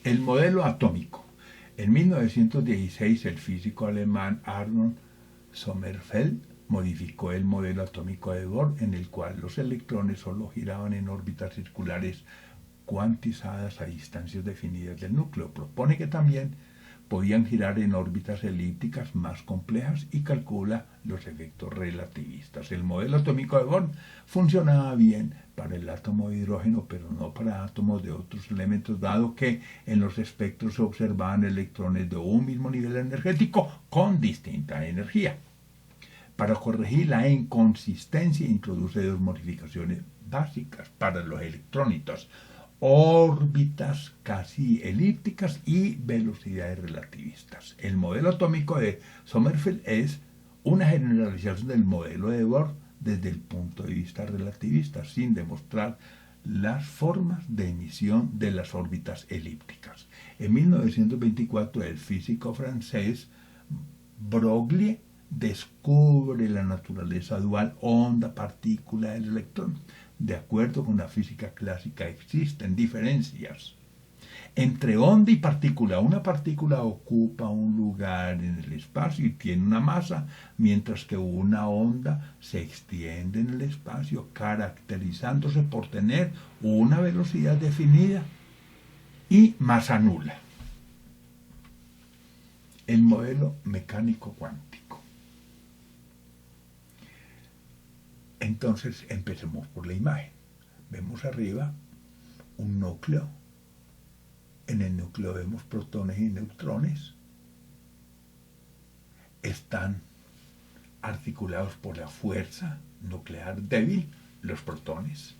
El modelo atómico. En 1916, el físico alemán Arnold Sommerfeld modificó el modelo atómico de Bohr, en el cual los electrones solo giraban en órbitas circulares cuantizadas a distancias definidas del núcleo. Propone que también podían girar en órbitas elípticas más complejas y calcula los efectos relativistas. El modelo atómico de Bohr funcionaba bien para el átomo de hidrógeno, pero no para átomos de otros elementos, dado que en los espectros se observaban electrones de un mismo nivel energético con distinta energía. Para corregir la inconsistencia, introduce dos modificaciones básicas para los electrónitos: órbitas casi elípticas y velocidades relativistas. El modelo atómico de Sommerfeld es una generalización del modelo de Bohr desde el punto de vista relativista, sin demostrar las formas de emisión de las órbitas elípticas. En 1924, el físico francés Broglie descubre la naturaleza dual onda-partícula del electrón. De acuerdo con la física clásica, existen diferencias entre onda y partícula. Una partícula ocupa un lugar en el espacio y tiene una masa, mientras que una onda se extiende en el espacio, caracterizándose por tener una velocidad definida y masa nula. El modelo mecánico cuántico. Entonces, empecemos por la imagen. Vemos arriba un núcleo. En el núcleo vemos protones y neutrones. Están articulados por la fuerza nuclear débil, los protones,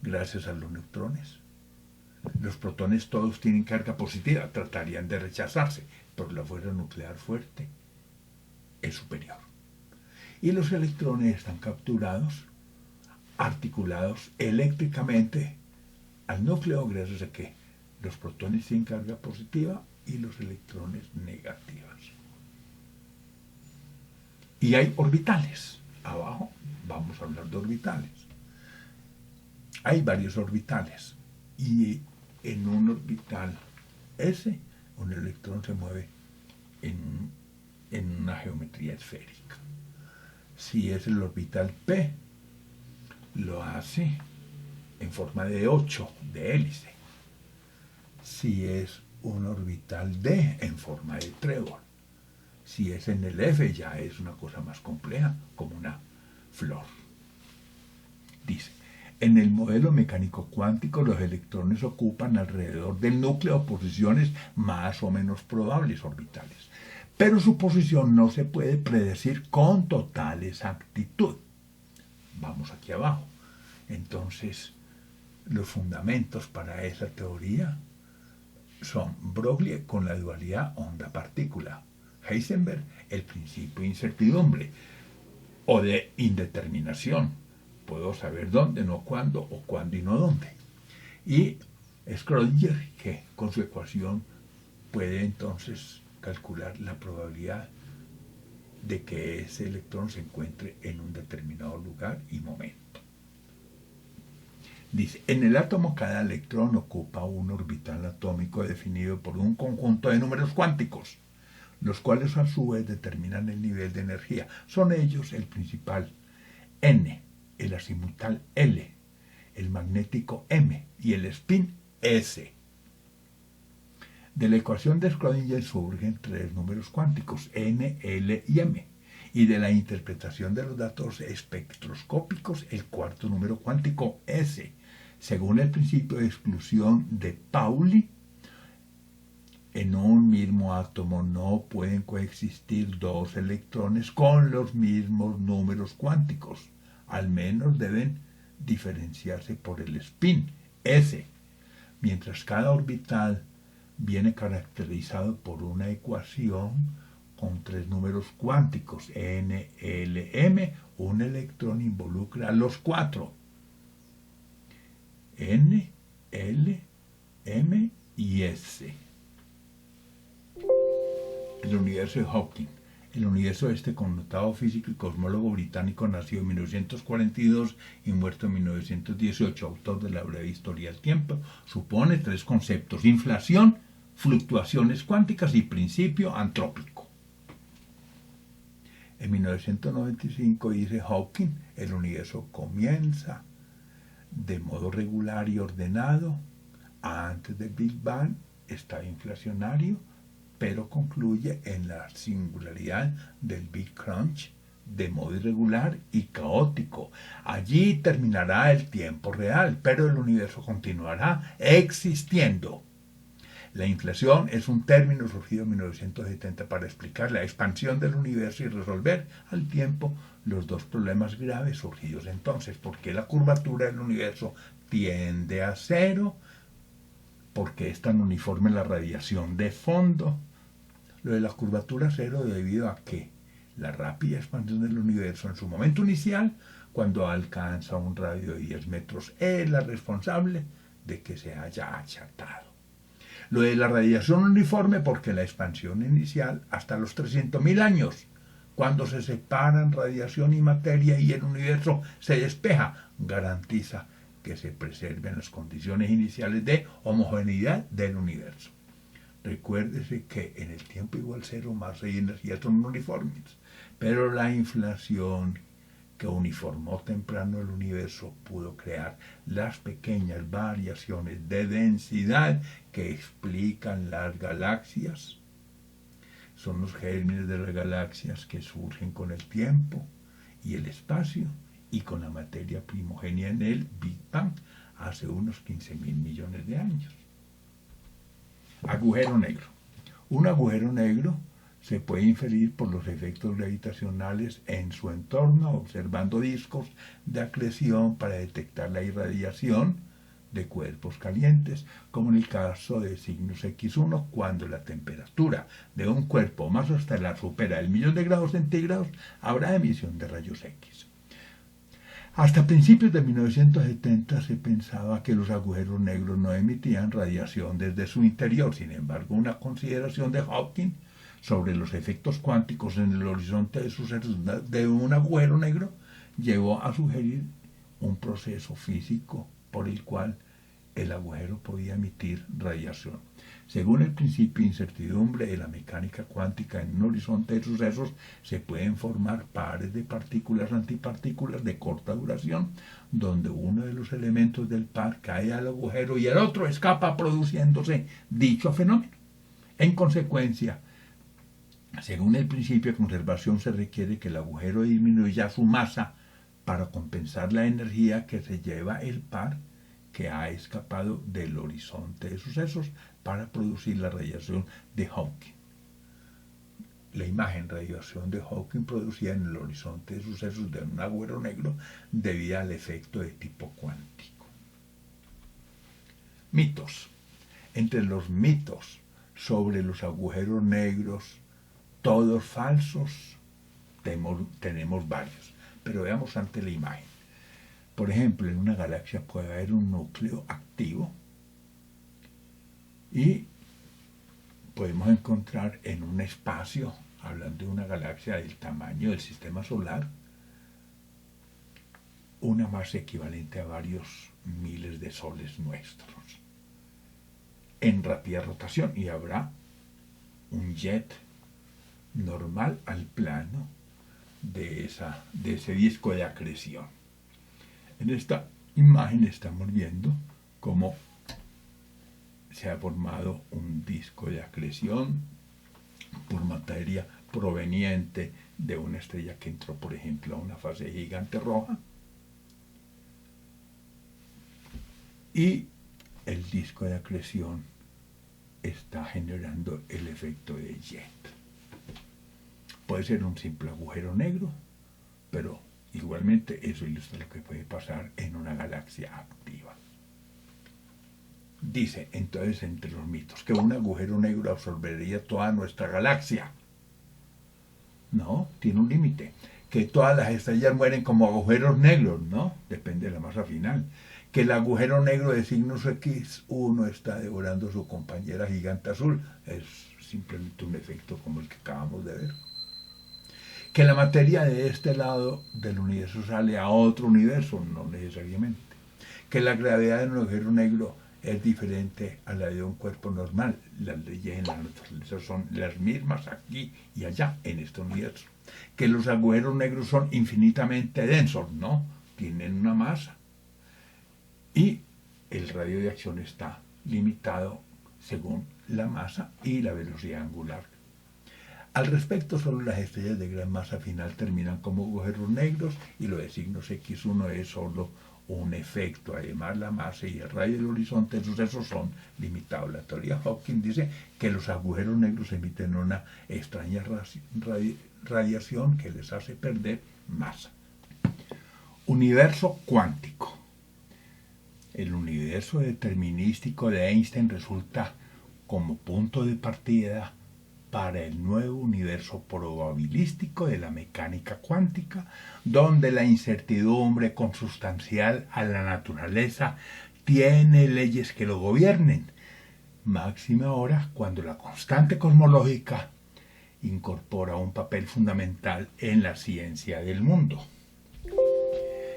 gracias a los neutrones. Los protones todos tienen carga positiva, tratarían de rechazarse, pero la fuerza nuclear fuerte es superior. Y los electrones están capturados, articulados eléctricamente al núcleo, gracias a que los protones tienen carga positiva y los electrones negativas. Y hay orbitales. Abajo vamos a hablar de orbitales. Hay varios orbitales. Y en un orbital S, un electrón se mueve en una geometría esférica. Si es el orbital P, lo hace en forma de 8, de hélice. Si es un orbital D, en forma de trébol. Si es en el F, ya es una cosa más compleja, como una flor. Dice, En el modelo mecánico cuántico, los electrones ocupan alrededor del núcleo posiciones más o menos probables orbitales, pero su posición no se puede predecir con total exactitud. Vamos aquí abajo. Entonces, los fundamentos para esa teoría son Broglie con la dualidad onda-partícula, Heisenberg el principio de incertidumbre o de indeterminación. Puedo saber dónde, no cuándo, o cuándo y no dónde. Y Schrödinger, que con su ecuación puede entonces calcular la probabilidad de que ese electrón se encuentre en un determinado lugar y momento. Dice, en el átomo cada electrón ocupa un orbital atómico definido por un conjunto de números cuánticos, los cuales a su vez determinan el nivel de energía. Son ellos el principal N, el azimutal L, el magnético M y el spin S. De la ecuación de Schrödinger surgen tres números cuánticos, N, L y M, y de la interpretación de los datos espectroscópicos, el cuarto número cuántico S. Según el principio de exclusión de Pauli, en un mismo átomo no pueden coexistir dos electrones con los mismos números cuánticos. Al menos deben diferenciarse por el spin S, mientras cada orbital viene caracterizado por una ecuación con tres números cuánticos, N, L, M. Un electrón involucra a los cuatro, N, L, M y S. El universo de Hawking. El universo de este connotado físico y cosmólogo británico, nacido en 1942 y muerto en 1918, autor de la breve historia del tiempo, supone tres conceptos: inflación, fluctuaciones cuánticas y principio antrópico. En 1995 dice Hawking, el universo comienza de modo regular y ordenado. Antes del Big Bang estaba inflacionario, pero concluye en la singularidad del Big Crunch de modo irregular y caótico. Allí terminará el tiempo real, pero el universo continuará existiendo. La inflación es un término surgido en 1970 para explicar la expansión del universo y resolver al tiempo los dos problemas graves surgidos entonces. ¿Por qué la curvatura del universo tiende a cero? ¿Por qué es tan uniforme la radiación de fondo? Lo de la curvatura cero debido a que la rápida expansión del universo en su momento inicial, cuando alcanza un radio de 10 metros, es la responsable de que se haya achatado. Lo de la radiación uniforme porque la expansión inicial hasta los 300.000 años, cuando se separan radiación y materia y el universo se despeja, garantiza que se preserven las condiciones iniciales de homogeneidad del universo. Recuérdese que en el tiempo igual cero, masa y energía son uniformes, pero la inflación que uniformó temprano el universo pudo crear las pequeñas variaciones de densidad que explican las galaxias. Son los gérmenes de las galaxias que surgen con el tiempo y el espacio y con la materia primogénea en el Big Bang hace unos 15.000 millones de años. Agujero negro. Un agujero negro se puede inferir por los efectos gravitacionales en su entorno, observando discos de acreción para detectar la irradiación de cuerpos calientes, como en el caso de signos X1, cuando la temperatura de un cuerpo más estelar supera el 1.000.000 de grados centígrados, habrá emisión de rayos X. Hasta principios de 1970 se pensaba que los agujeros negros no emitían radiación desde su interior. Sin embargo, una consideración de Hawking sobre los efectos cuánticos en el horizonte de sucesos de un agujero negro llevó a sugerir un proceso físico por el cual el agujero podía emitir radiación. Según el principio de incertidumbre de la mecánica cuántica, en un horizonte de sucesos se pueden formar pares de partículas antipartículas de corta duración, donde uno de los elementos del par cae al agujero y el otro escapa, produciéndose dicho fenómeno. En consecuencia, según el principio de conservación, se requiere que el agujero disminuya su masa para compensar la energía que se lleva el par que ha escapado del horizonte de sucesos para producir la radiación de Hawking. La imagen radiación de Hawking producida en el horizonte de sucesos de un agujero negro debido al efecto de tipo cuántico. Mitos. Entre los mitos sobre los agujeros negros, todos falsos, tenemos varios, pero veamos ante la imagen. Por ejemplo, en una galaxia puede haber un núcleo activo y podemos encontrar en un espacio, hablando de una galaxia del tamaño del sistema solar, una masa equivalente a varios miles de soles nuestros en rápida rotación, y habrá un jet normal al plano de ese disco de acreción. En esta imagen estamos viendo cómo se ha formado un disco de acreción por materia proveniente de una estrella que entró, por ejemplo, a una fase gigante roja, y el disco de acreción está generando el efecto de jet. Puede ser un simple agujero negro, pero igualmente eso ilustra lo que puede pasar en una galaxia activa. Dice entonces entre los mitos que un agujero negro absorbería toda nuestra galaxia. No, tiene un límite. Que todas las estrellas mueren como agujeros negros, ¿no? Depende de la masa final. Que el agujero negro de signos X1 está devorando a su compañera gigante azul. Es simplemente un efecto como el que acabamos de ver. Que la materia de este lado del universo sale a otro universo, no necesariamente. Que la gravedad de un agujero negro es diferente a la de un cuerpo normal. Las leyes en la naturaleza son las mismas aquí y allá en este universo. Que los agujeros negros son infinitamente densos, ¿no? Tienen una masa. Y el radio de acción está limitado según la masa y la velocidad angular. Al respecto, solo las estrellas de gran masa final terminan como agujeros negros y lo de signos X1 es solo un efecto. Además, la masa y el radio del horizonte de sucesos son limitados. La teoría Hawking dice que los agujeros negros emiten una extraña radiación que les hace perder masa. Universo cuántico. El universo determinístico de Einstein resulta como punto de partida para el nuevo universo probabilístico de la mecánica cuántica, donde la incertidumbre consustancial a la naturaleza tiene leyes que lo gobiernen, máxime ahora cuando la constante cosmológica incorpora un papel fundamental en la ciencia del mundo.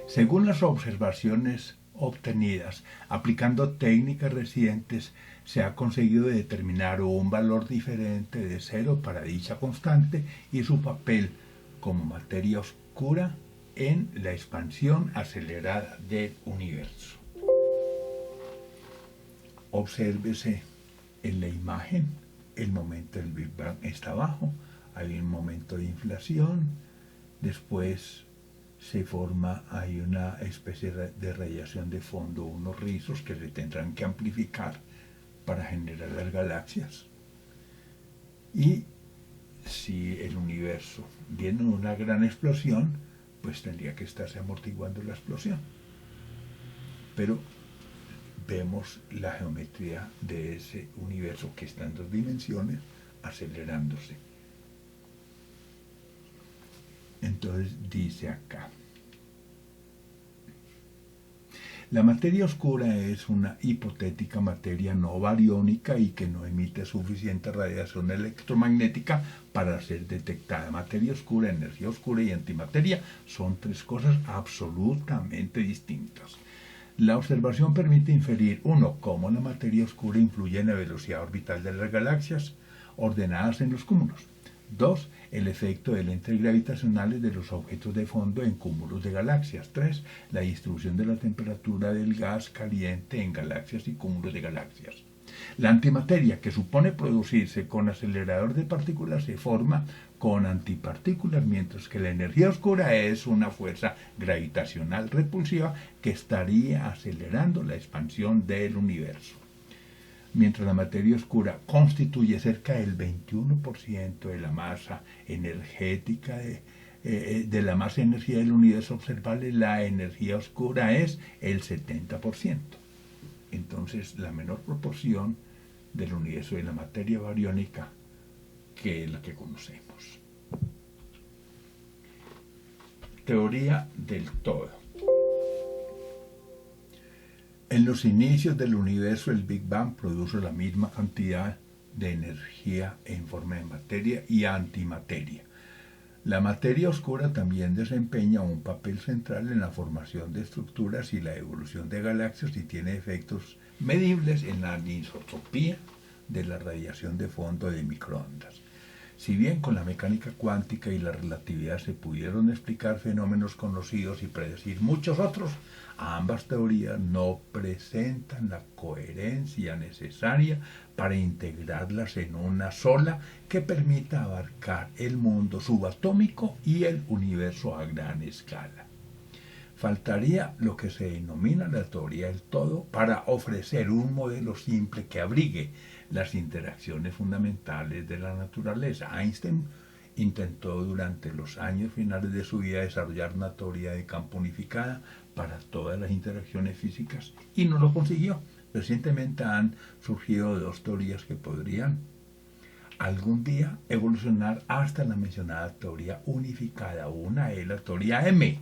Según las observaciones obtenidas aplicando técnicas recientes, se ha conseguido determinar un valor diferente de cero para dicha constante y su papel como materia oscura en la expansión acelerada del universo. Obsérvese en la imagen, el momento del Big Bang está abajo, hay un momento de inflación, después se forma, hay una especie de radiación de fondo, unos rizos que se tendrán que amplificar para generar las galaxias. Y si el universo viene una gran explosión, pues tendría que estarse amortiguando la explosión. Pero vemos la geometría de ese universo que está en 2 dimensiones acelerándose. Entonces dice acá, la materia oscura es una hipotética materia no bariónica y que no emite suficiente radiación electromagnética para ser detectada. Materia oscura, energía oscura y antimateria son 3 cosas absolutamente distintas. La observación permite inferir, 1, cómo la materia oscura influye en la velocidad orbital de las galaxias ordenadas en los cúmulos. 2. El efecto de lentes gravitacionales de los objetos de fondo en cúmulos de galaxias. 3. La distribución de la temperatura del gas caliente en galaxias y cúmulos de galaxias. La antimateria, que supone producirse con acelerador de partículas, se forma con antipartículas, mientras que la energía oscura es una fuerza gravitacional repulsiva que estaría acelerando la expansión del universo. Mientras la materia oscura constituye cerca del 21% de la masa energética de la masa de energía del universo observable, la energía oscura es el 70%. Entonces, la menor proporción del universo de la materia bariónica que la que conocemos. Teoría del todo. En los inicios del universo, el Big Bang produjo la misma cantidad de energía en forma de materia y antimateria. La materia oscura también desempeña un papel central en la formación de estructuras y la evolución de galaxias y tiene efectos medibles en la anisotropía de la radiación de fondo de microondas. Si bien con la mecánica cuántica y la relatividad se pudieron explicar fenómenos conocidos y predecir muchos otros, ambas teorías no presentan la coherencia necesaria para integrarlas en una sola que permita abarcar el mundo subatómico y el universo a gran escala. Faltaría lo que se denomina la teoría del todo para ofrecer un modelo simple que abrigue las interacciones fundamentales de la naturaleza. Einstein intentó durante los años finales de su vida desarrollar una teoría de campo unificada para todas las interacciones físicas y no lo consiguió. Recientemente han surgido dos teorías que podrían algún día evolucionar hasta la mencionada teoría unificada. Una es la teoría M,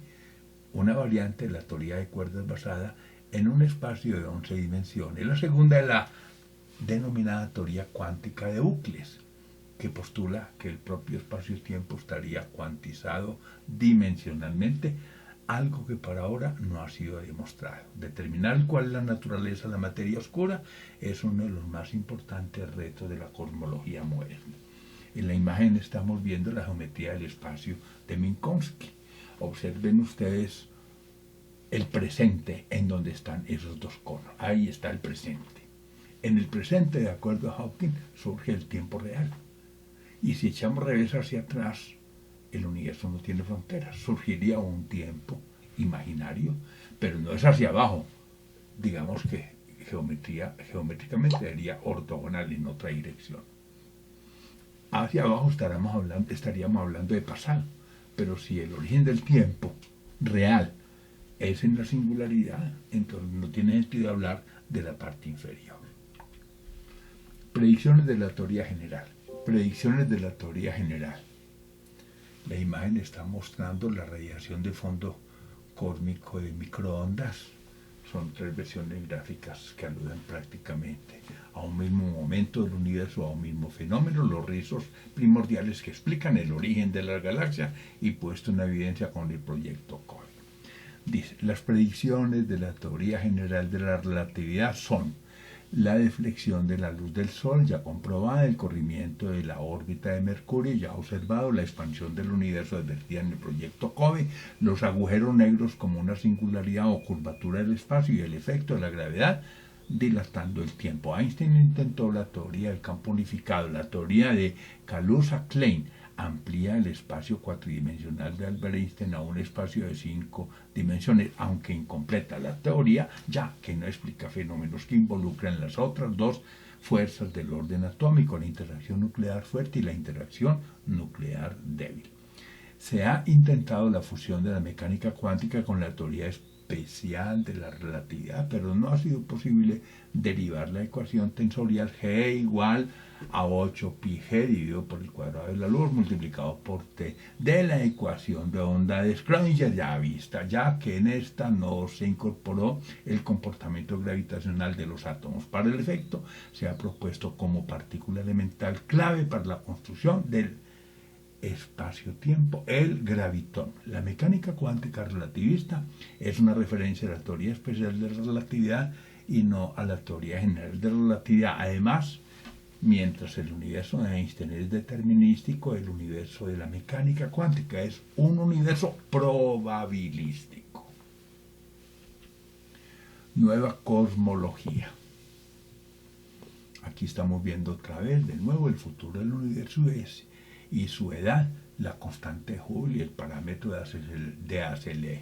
una variante de la teoría de cuerdas basada en un espacio de 11 dimensiones. La segunda es la denominada teoría cuántica de Euclides, que postula que el propio espacio-tiempo estaría cuantizado dimensionalmente, algo que por ahora no ha sido demostrado. Determinar cuál es la naturaleza de la materia oscura es uno de los más importantes retos de la cosmología moderna. En la imagen estamos viendo la geometría del espacio de Minkowski. Observen ustedes el presente en donde están esos dos conos. Ahí está el presente. En el presente, de acuerdo a Hawking, surge el tiempo real. Y si echamos reversa hacia atrás, el universo no tiene fronteras. Surgiría un tiempo imaginario, pero no es hacia abajo. Digamos que geométricamente sería ortogonal en otra dirección. Hacia abajo estaríamos hablando de pasado. Pero si el origen del tiempo real es en la singularidad, entonces no tiene sentido hablar de la parte inferior. Predicciones de la teoría general. Predicciones de la teoría general. La imagen está mostrando la radiación de fondo cósmico de microondas. Son tres versiones gráficas que aluden prácticamente a un mismo momento del universo, a un mismo fenómeno, los rizos primordiales que explican el origen de la galaxia y puesto en evidencia con el proyecto COI. Dice, las predicciones de la teoría general de la relatividad son la deflexión de la luz del Sol ya comprobada, el corrimiento de la órbita de Mercurio ya observado, la expansión del universo advertida en el proyecto COBE, los agujeros negros como una singularidad o curvatura del espacio y el efecto de la gravedad dilatando el tiempo. Einstein intentó la teoría del campo unificado, la teoría de Kaluza-Klein amplía el espacio cuatridimensional de Albert Einstein a un espacio de 5 dimensiones, aunque incompleta la teoría, ya que no explica fenómenos que involucran las otras dos fuerzas del orden atómico, la interacción nuclear fuerte y la interacción nuclear débil. Se ha intentado la fusión de la mecánica cuántica con la teoría especial de la relatividad, pero no ha sido posible derivar la ecuación tensorial G igual a 8πg dividido por el cuadrado de la luz multiplicado por t de la ecuación de onda de Schrödinger ya vista, ya que en esta no se incorporó el comportamiento gravitacional de los átomos. Para el efecto, se ha propuesto como partícula elemental clave para la construcción del espacio-tiempo, el gravitón. La mecánica cuántica relativista es una referencia a la teoría especial de la relatividad y no a la teoría general de la relatividad. Además, mientras el universo de Einstein es determinístico, el universo de la mecánica cuántica es un universo probabilístico. Nueva cosmología. Aquí estamos viendo otra vez, de nuevo, el futuro del universo y su edad, la constante Hubble y el parámetro de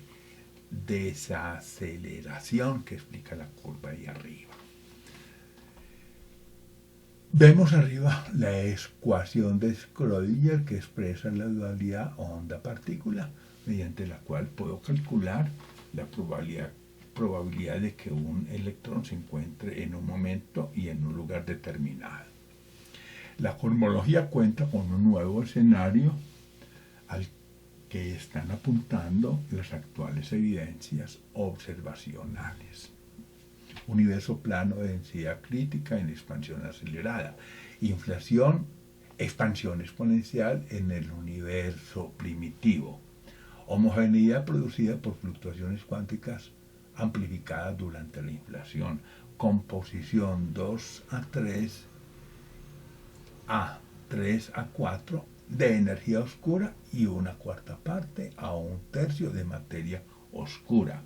desaceleración que explica la curva ahí arriba. Vemos arriba la ecuación de Schrödinger que expresa la dualidad onda-partícula, mediante la cual puedo calcular la probabilidad de que un electrón se encuentre en un momento y en un lugar determinado. La cosmología cuenta con un nuevo escenario al que están apuntando las actuales evidencias observacionales. Universo plano de densidad crítica en expansión acelerada, expansión exponencial en el universo primitivo, homogeneidad producida por fluctuaciones cuánticas amplificadas durante la inflación, composición 2 a 3 a 3 a 4 de energía oscura y una cuarta parte a un tercio de materia oscura.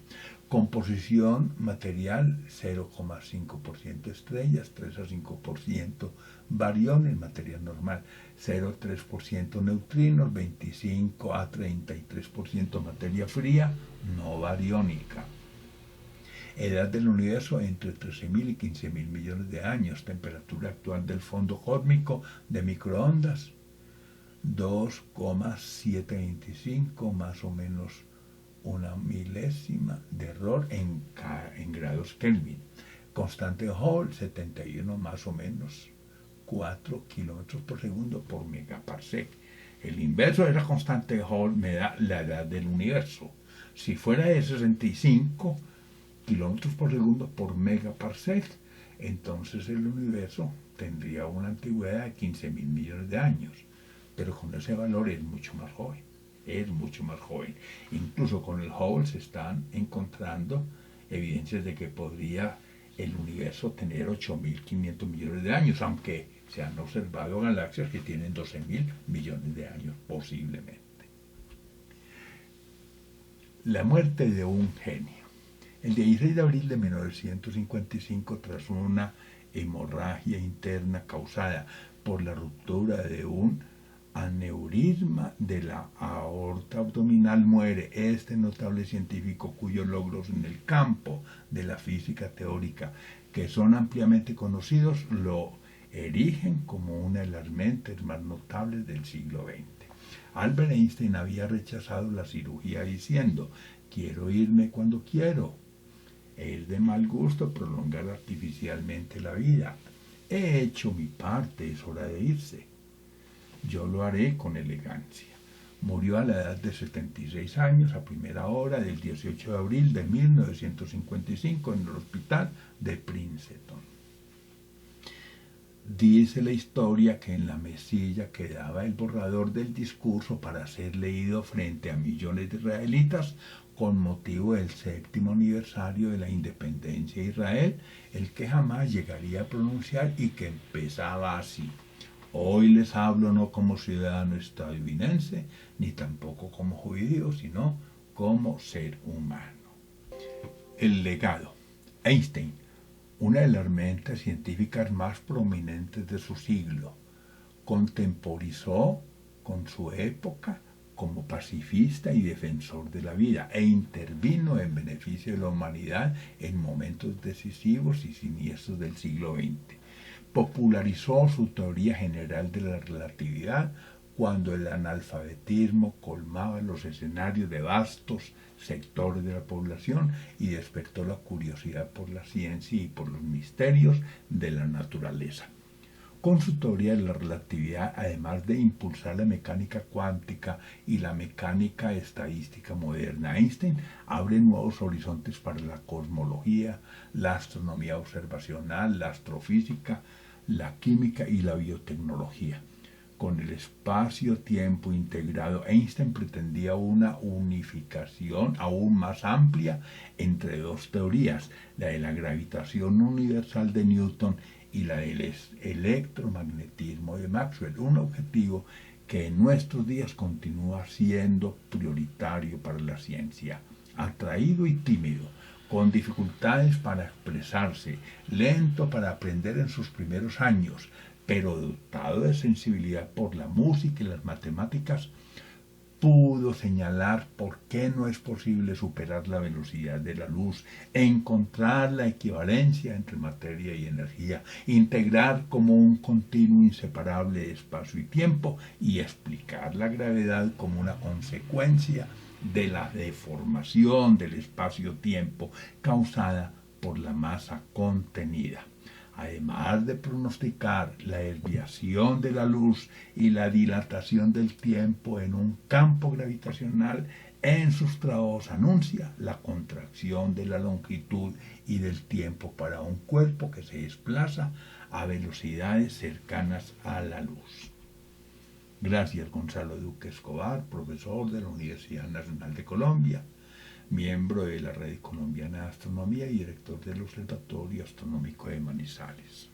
Composición material 0,5% estrellas, 3 a 5% bariones, materia normal, 0,3% neutrinos, 25 a 33% materia fría, no bariónica. Edad del universo entre 13.000 y 15.000 millones de años. Temperatura actual del fondo cósmico de microondas 2,725, más o menos una milésima de error en grados Kelvin. Constante Hall 71, más o menos 4 kilómetros por segundo por megaparsec. El inverso de la constante Hall me da la edad del universo. Si fuera de 65 kilómetros por segundo por megaparsec, entonces el universo tendría una antigüedad de 15.000 millones de años. Pero con ese valor es mucho más joven. Incluso con el Hubble se están encontrando evidencias de que podría el universo tener 8.500 millones de años, aunque se han observado galaxias que tienen 12.000 millones de años posiblemente. La muerte de un genio. El 16 de abril de 1955, tras una hemorragia interna causada por la ruptura de un aneurisma de la aorta abdominal, muere este notable científico cuyos logros en el campo de la física teórica, que son ampliamente conocidos, lo erigen como una de las mentes más notables del siglo XX. Albert Einstein había rechazado la cirugía diciendo: quiero irme cuando quiero. Es de mal gusto prolongar artificialmente la vida. He hecho mi parte, es hora de irse. Yo lo haré con elegancia. Murió a la edad de 76 años, a primera hora del 18 de abril de 1955, en el hospital de Princeton. Dice la historia que en la mesilla quedaba el borrador del discurso para ser leído frente a millones de israelitas con motivo del 7º aniversario de la independencia de Israel, el que jamás llegaría a pronunciar y que empezaba así: hoy les hablo no como ciudadano estadounidense, ni tampoco como judío, sino como ser humano. El legado. Einstein, una de las mentes científicas más prominentes de su siglo, contemporizó con su época como pacifista y defensor de la vida e intervino en beneficio de la humanidad en momentos decisivos y siniestros del siglo XX. Popularizó su teoría general de la relatividad cuando el analfabetismo colmaba los escenarios de vastos sectores de la población y despertó la curiosidad por la ciencia y por los misterios de la naturaleza. Con su teoría de la relatividad, además de impulsar la mecánica cuántica y la mecánica estadística moderna, Einstein abre nuevos horizontes para la cosmología, la astronomía observacional, la astrofísica, la química y la biotecnología. Con el espacio-tiempo integrado, Einstein pretendía una unificación aún más amplia entre dos teorías, la de la gravitación universal de Newton y la del electromagnetismo de Maxwell, un objetivo que en nuestros días continúa siendo prioritario para la ciencia. Atraído y tímido, con dificultades para expresarse, lento para aprender en sus primeros años, pero dotado de sensibilidad por la música y las matemáticas, pudo señalar por qué no es posible superar la velocidad de la luz, encontrar la equivalencia entre materia y energía, integrar como un continuo inseparable espacio y tiempo y explicar la gravedad como una consecuencia de la deformación del espacio-tiempo causada por la masa contenida. Además de pronosticar la desviación de la luz y la dilatación del tiempo en un campo gravitacional, en sus trabajos anuncia la contracción de la longitud y del tiempo para un cuerpo que se desplaza a velocidades cercanas a la luz. Gracias, Gonzalo Duque Escobar, profesor de la Universidad Nacional de Colombia, miembro de la Red Colombiana de Astronomía y director del Observatorio Astronómico de Manizales.